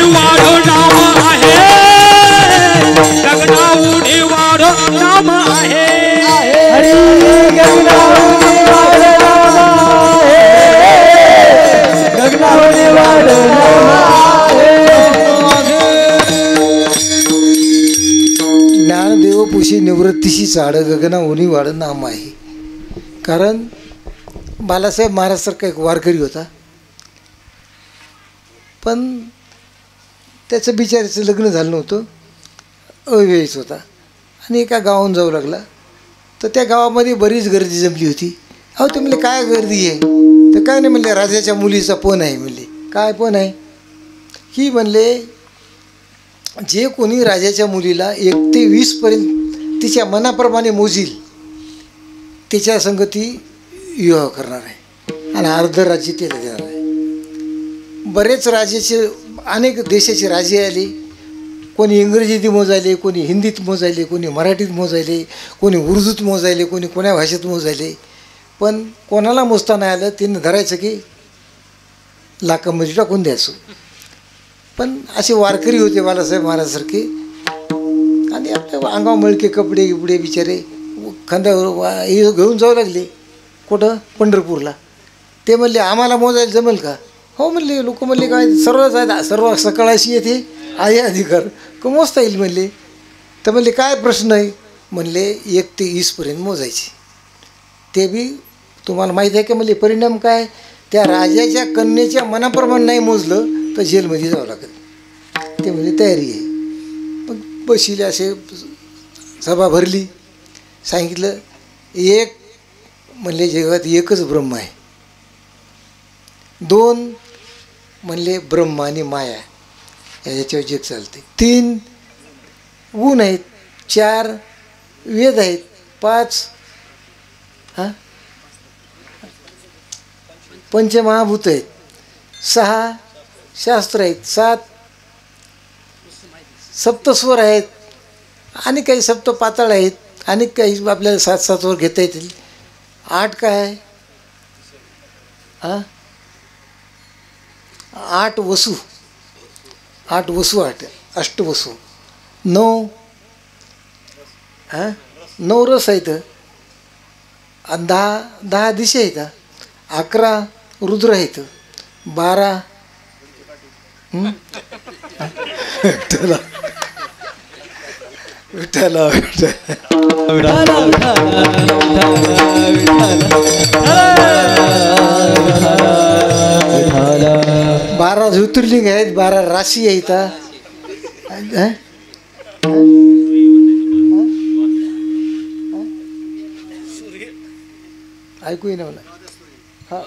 C: वाढ नाम आहे. गगनाहून वाढ नाम आहे.
B: ज्ञानदेव पुशी निवृत्तीशी चाड गगना उनी वाढ नाम आहे. कारण बालासाहेब महाराजसारखा एक वारकरी होता, पण त्याचं बिचाऱ्याचं लग्न झालं नव्हतं, अविवाहित होता आणि एका गावाहून जाऊ लागला. तर त्या गावामध्ये बरीच गर्दी जमली होती. अहो ते म्हणले काय गर्दी आहे? तर काय नाही म्हणले, राजाच्या मुलीचा पण आहे. म्हणले काय पण आहे? ही म्हणले जे कोणी राजाच्या मुलीला 1 ते 20 पर्यंत तिच्या मनाप्रमाणे मोजील त्याच्या संगती विवाह करणार आहे आणि अर्ध राज्य त्याला देणार आहे. बरेच राजाचे अनेक देशाचे राजे आले. कोणी इंग्रजीत मोजायले, कोणी हिंदीत मोजायले, कोणी मराठीत मोजायले, कोणी उर्दूत मोजायले, कोणी कोण्या भाषेत मोजायले. पण कोणाला मोजता नाही आलं तिने धरायचं की लाखामध्ये टाकून द्यायचं. पण असे वारकरी होते बालासाहेब महाराजसारखे. आणि आपल्या अंगावर मळके कपडे गिपडे बिचारे खांद्यावर घेऊन जाऊ लागले. कुठं? पंढरपूरला. ते म्हणले आम्हाला मोजायला जमेल का? हो म्हणले. लोक म्हणले काय सर्वच आहेत, सर्व सकाळशी येते आहे अधिकार का मोजता येईल म्हणले. तर म्हणले काय प्रश्न आहे? म्हणले 1 ते 20पर्यंत मोजायचे. ते बी तुम्हाला माहीत आहे का? म्हणले परिणाम काय? त्या राजाच्या कन्येच्या मनाप्रमाणे नाही मोजलं तर जेलमध्ये जावं लागेल. ते म्हणजे तयारी आहे. मग बसले असे सभा भरली. सांगितलं एक म्हणले जगात एकच ब्रह्म आहे. 2 म्हणले ब्रह्म आणि माया याच्यावर जग चालते. 3 गुण आहेत. 4 वेद आहेत. 5 पंचमहाभूत आहेत. 6 शास्त्र आहेत. 7 सप्तस्वर आहेत. आणि काही सप्त पाताळ आहेत. आणि काही आपल्याला 7 वर घेता येतील. 8 काय आहे? 8 वसू. 8 वसू. 8 अष्टवसू. 9 रस आहेत. 10 दिशा आहेत. 11 रुद्र आहेत. 12 विठ्ठला विठ्ठला 12 ज्योतिर्लिंग आहेत. 12 राशी आहेत. ऐकू येईना मला. हां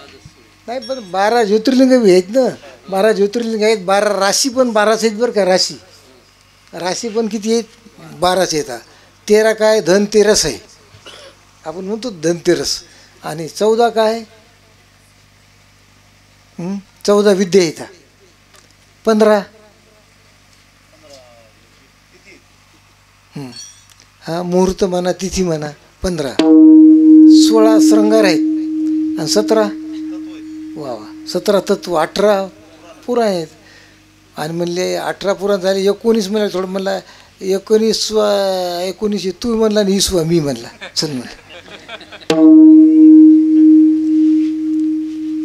B: नाही पण 12 ज्योतिर्लिंग बी आहेत ना. 12 ज्योतिर्लिंग आहेत. 12 राशी पण 12च आहेत बरं का. राशी पण किती आहेत? 12च येतात. 13 काय? धनतेरस आहे. आपण म्हणतो धनतेरस. आणि 14 काय? 14 विद्या येतात. 15 मुहूर्त म्हणा तिथी म्हणा. 15 16 श्रृंगार आहेत. आणि 17 वा 17 तत्व. 18 पुराण आहेत. आणि म्हणले 18 पुराण झाले. 19 म्हणलं थोडं म्हणला 19 तू म्हणला आणि 20 मी म्हणला. चल म्हणलं.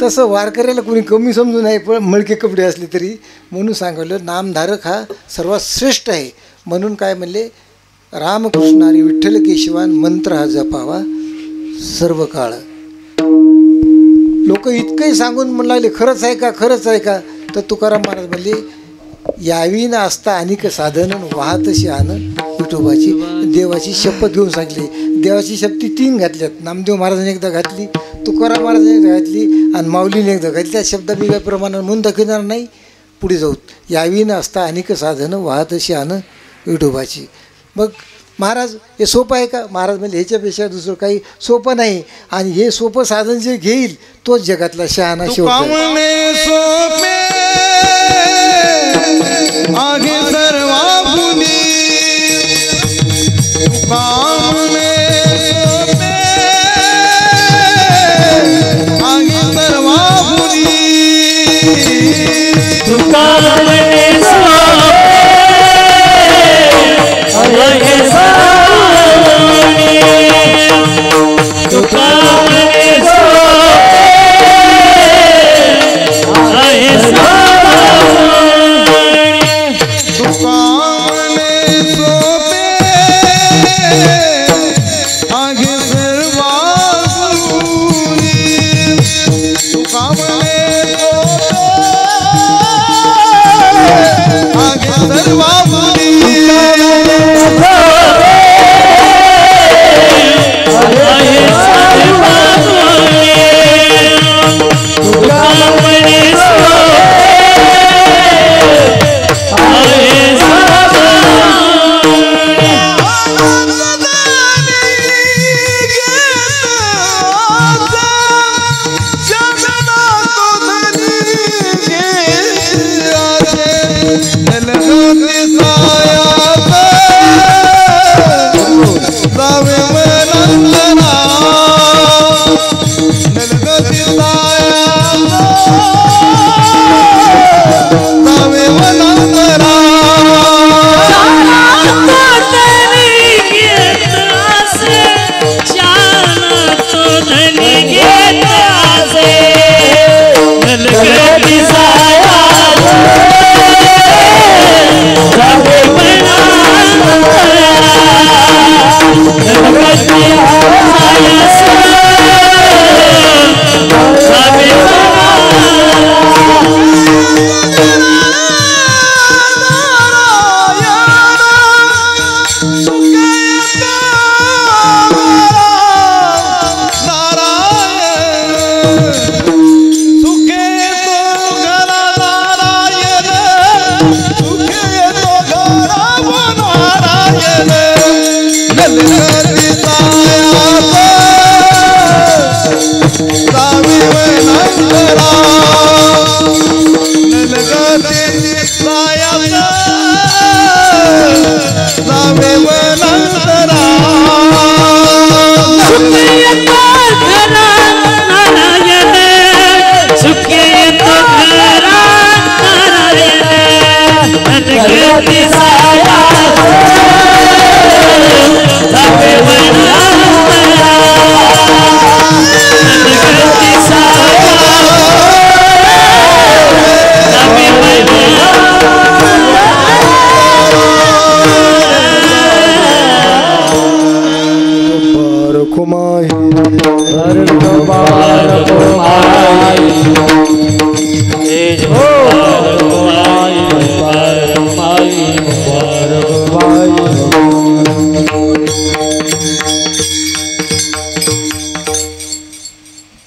B: तसं वारकऱ्याला कोणी कमी समजू नाही. पण मळके कपडे असले तरी म्हणून सांगितलं नामधारक हा सर्वात श्रेष्ठ आहे. म्हणून काय म्हणले रामकृष्ण हरी विठ्ठल केशवान मंत्र हा जपावा सर्व काळ. लोक इतकंही सांगून म्हणू लागले खरंच आहे का? खरंच आहे का? तर तुकाराम महाराज म्हणले यावी ना असता अनेक साधन वाहतशी आण विठोबाची. देवाची शपथ घेऊन सांगितली. देवाची शपथी 3 घातल्यात. नामदेव महाराजांनी एकदा घातली, तुकाराम महाराजांनी एकदा घातली आणि माऊलीने एकदा घातली. त्या शब्द मी काही प्रमाणात म्हणून दाखवणार नाही. पुढे जाऊ. यावी ना असता अनेक साधन वाहतशी आण विठोबाची. मग महाराज हे सोपं आहे का? महाराज म्हणजे ह्याच्यापेक्षा दुसरं काही सोपं नाही. आणि हे सोपं साधन जे घेईल तोच जगातला शहाणा शेवट.
D: आगे सर्वापुनी काम में आगे सर्वापुनी
C: तुकारे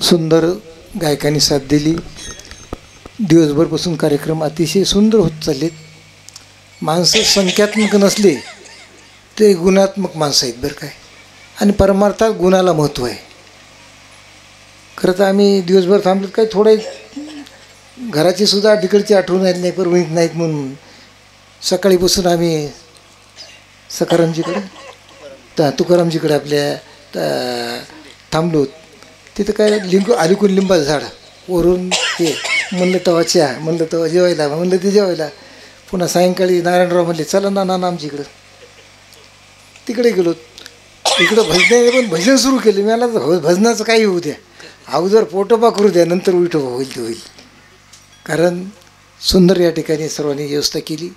B: सुंदर गायकांनी साथ दिली. दिवसभरपासून कार्यक्रम अतिशय सुंदर होत चाललेत. माणसं संख्यात्मक नसले ते गुणात्मक माणसं आहेत बरं काय. आणि परमार्थात गुणाला महत्त्व आहे. खरं तर आम्ही दिवसभर थांबलो काय थोडं घराची सुद्धा तिकडची आठवण आली नाही परवणीत नाहीत म्हणून सकाळीपासून आम्ही सकारामजीकडे तुकारामजीकडे आपल्या थांबलो. तिथं काय अलीकून लिंबाचं झाड वरून ते म्हणलं तवा चहा म्हणलं तवा जेवायला म्हणलं ते जेवायला. पुन्हा सायंकाळी नारायणराव म्हणले चला ना नाना आमच्या इकडं. तिकडे गेलो. इकडं भजनाने पण भजन सुरू केले. मला भजनाचं काही होऊ द्या अगोदर पोटोबा करू द्या नंतर विठोबा होईल ते होईल. कारण सुंदर या ठिकाणी सर्वांनी व्यवस्था केली.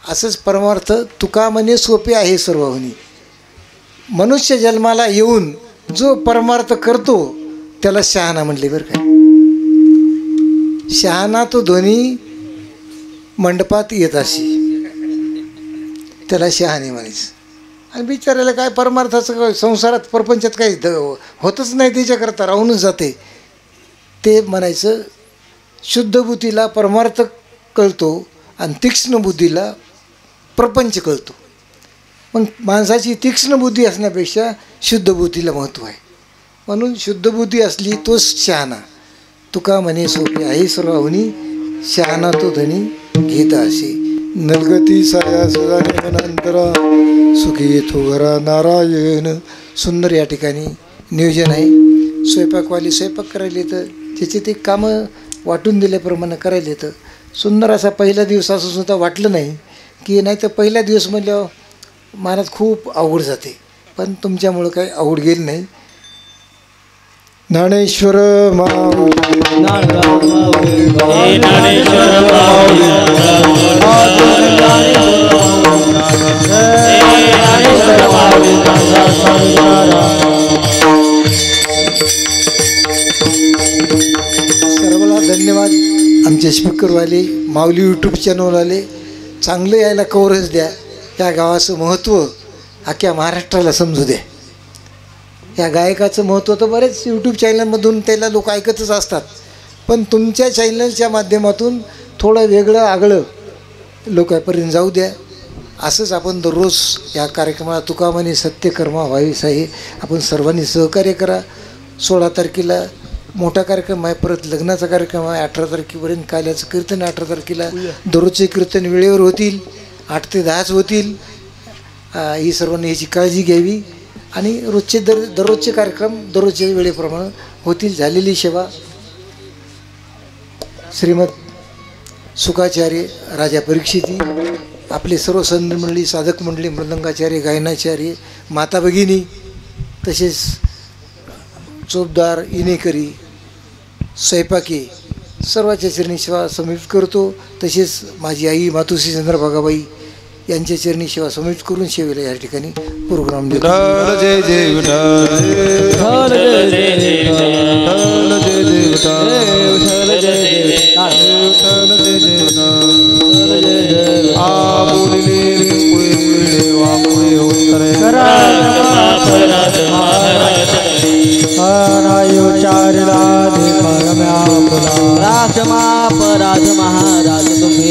B: असंच परमार्थ तुका म्हणे सोपे आहे सर्वहुनी. मनुष्य जन्माला येऊन जो परमार्थ करतो त्याला शहाणा म्हणले बरं काय. शहाणा तो ध्वनी मंडपात येत अशी त्याला शहाणे म्हणायचं. आणि बिचारायला काय परमार्थाचं काय संसारात प्रपंचात काही होतच नाही त्याच्याकरता राहूनच जाते. ते म्हणायचं शुद्ध बुद्धीला परमार्थ कळतो आणि तीक्ष्ण बुद्धीला प्रपंच कळतो. मग माणसाची तीक्ष्ण बुद्धी असण्यापेक्षा शुद्ध बुद्धीला महत्त्व आहे. म्हणून शुद्ध बुद्धी असली तोच शहाणा. तुका म्हणे सोपे आहे सर्वहुनी शहाणा तो धनी घेत असे. नलगती साया सदानंतरा सुखी येतो घरा नारायण. सुंदर या ठिकाणी नियोजन आहे. स्वयंपाकवाली स्वयंपाक करायला येतं त्याचे ते कामं वाटून दिल्याप्रमाणे करायला येतं. सुंदर असा पहिला दिवस असं सुद्धा वाटलं नाही की नाही तर पहिला दिवस म्हणल्यावर मनात खूप अवघड जाते. पण तुमच्यामुळं काही अवघड गेलं नाही. ज्ञानेश्वर सर्वांना धन्यवाद. आमचे स्पीकरवाले माऊली यूट्यूब चॅनलवाले चांगलं यायला कव्हरेज द्या. या गावाचं महत्त्व अख्ख्या महाराष्ट्राला समजू द्या. या गायकाचं महत्त्व तर बरेच यूट्यूब चॅनलमधून त्याला लोक ऐकतच असतात. पण तुमच्या चॅनलच्या माध्यमातून थोडं वेगळं आगळं लोकांपर्यंत जाऊ द्या. असंच आपण दररोज या कार्यक्रमाला तुका म्हणे सत्यकर्मा व्हावीस आहे. आपण सर्वांनी सहकार्य करा. 16 तारखेला मोठा कार्यक्रम आहे. परत लग्नाचा कार्यक्रम आहे 18 तारखेपर्यंत. काल्याचं कीर्तन 18 तारखेला. दररोजचे कीर्तन वेळेवर होतील. 8 ते 10च होतील. ही सर्वांनी ह्याची काळजी घ्यावी. आणि रोजचे दररोजचे कार्यक्रम दररोजच्या वेळेप्रमाणे होतील. झालेली सेवा श्रीमद सुखाचार्य राजा परीक्षिती आपले सर्व संत मंडळी साधक मंडळी मृदंगाचार्य गायनाचार्य माता भगिनी तसेच चोपदार इनेकरी स्वयंपाकी सर्वांच्या चरणी सेवा समर्पित करतो. तसेच माझी आई मातोश्री चंद्रभागाबाई यांच्या चरणी सेवा समर्पित करून सेवेला या ठिकाणी प्रोग्राम देतो.
D: जय जय विठ्ठल जय जय विठ्ठल जय जय विठ्ठल जय जय विठ्ठल जय जय विठ्ठल जय जय आपुले पुळे वापुळे उत्तरे
C: चारला राक्षमा पराध महाराज तुम्ही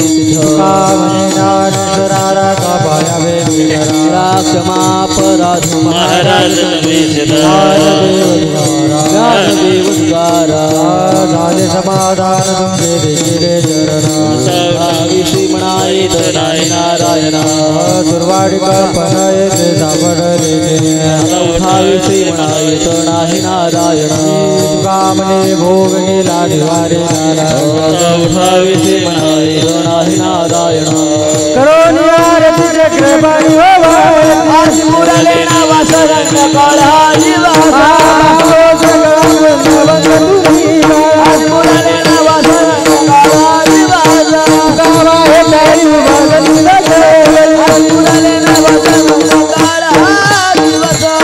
C: राक्षमा पराध महाराज झाले समाधान तुमचे श्री म्हणाय नारायण सुरवाडी कल्पना श्री म्हणाय नाही नारायण कामने भोग गेला निवारे श्री म्हणाय नाही नारायण मुरले नावा सरंग काळाची वासा मुरले नावा सरंग काळाची वासा गावा हे तारी भगती मुरले नावा सरंग काळाची वासा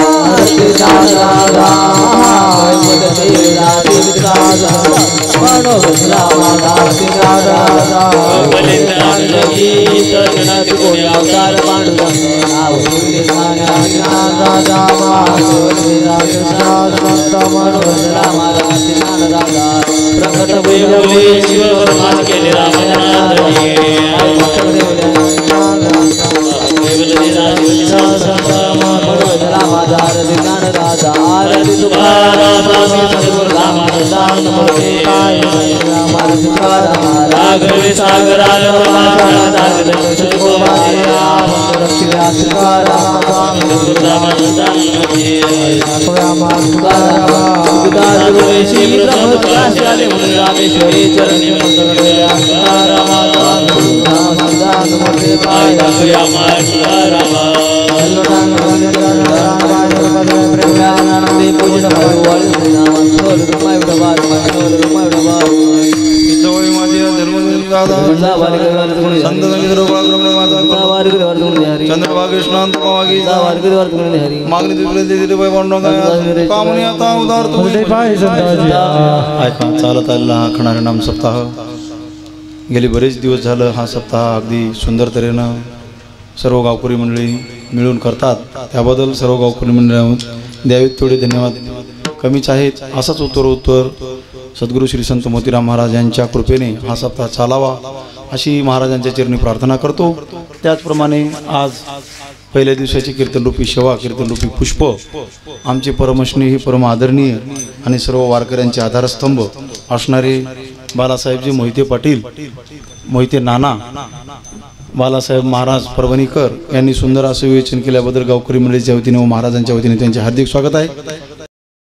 C: राजा
E: चालत आलेला हा खणारे नाम सप्ताह गेले बरेच दिवस झालं हा सप्ताह अगदी सुंदर तऱ्हेनं सर्व गावकरी मंडळी मिळून करतात त्याबद्दल सर्व गावकरी मंडळाहून द्यावेत तेवढे धन्यवाद कमीच आहेत असाच उत्तर सद्गुरू श्री संत मोतीराम महाराज यांच्या कृपेने हा सप्ताह चालावा अशी महाराजांच्या चरणी प्रार्थना करतो त्याचप्रमाणे आज पहिल्या दिवसाची कीर्तनरूपी सेवा कीर्तनरूपी पुष्प आमचे परमस्नेही परम आदरणीय आणि सर्व वारकऱ्यांचे आधारस्तंभ असणारे बालासाहेबजी मोहिते पाटील मोहिते नाना बालासाहेब महाराज परभणीकर यांनी सुंदर असं विवेचन केल्याबद्दल गावकरी मंडळीच्या वतीने व महाराजांच्या वतीने त्यांचे हार्दिक स्वागत आहे।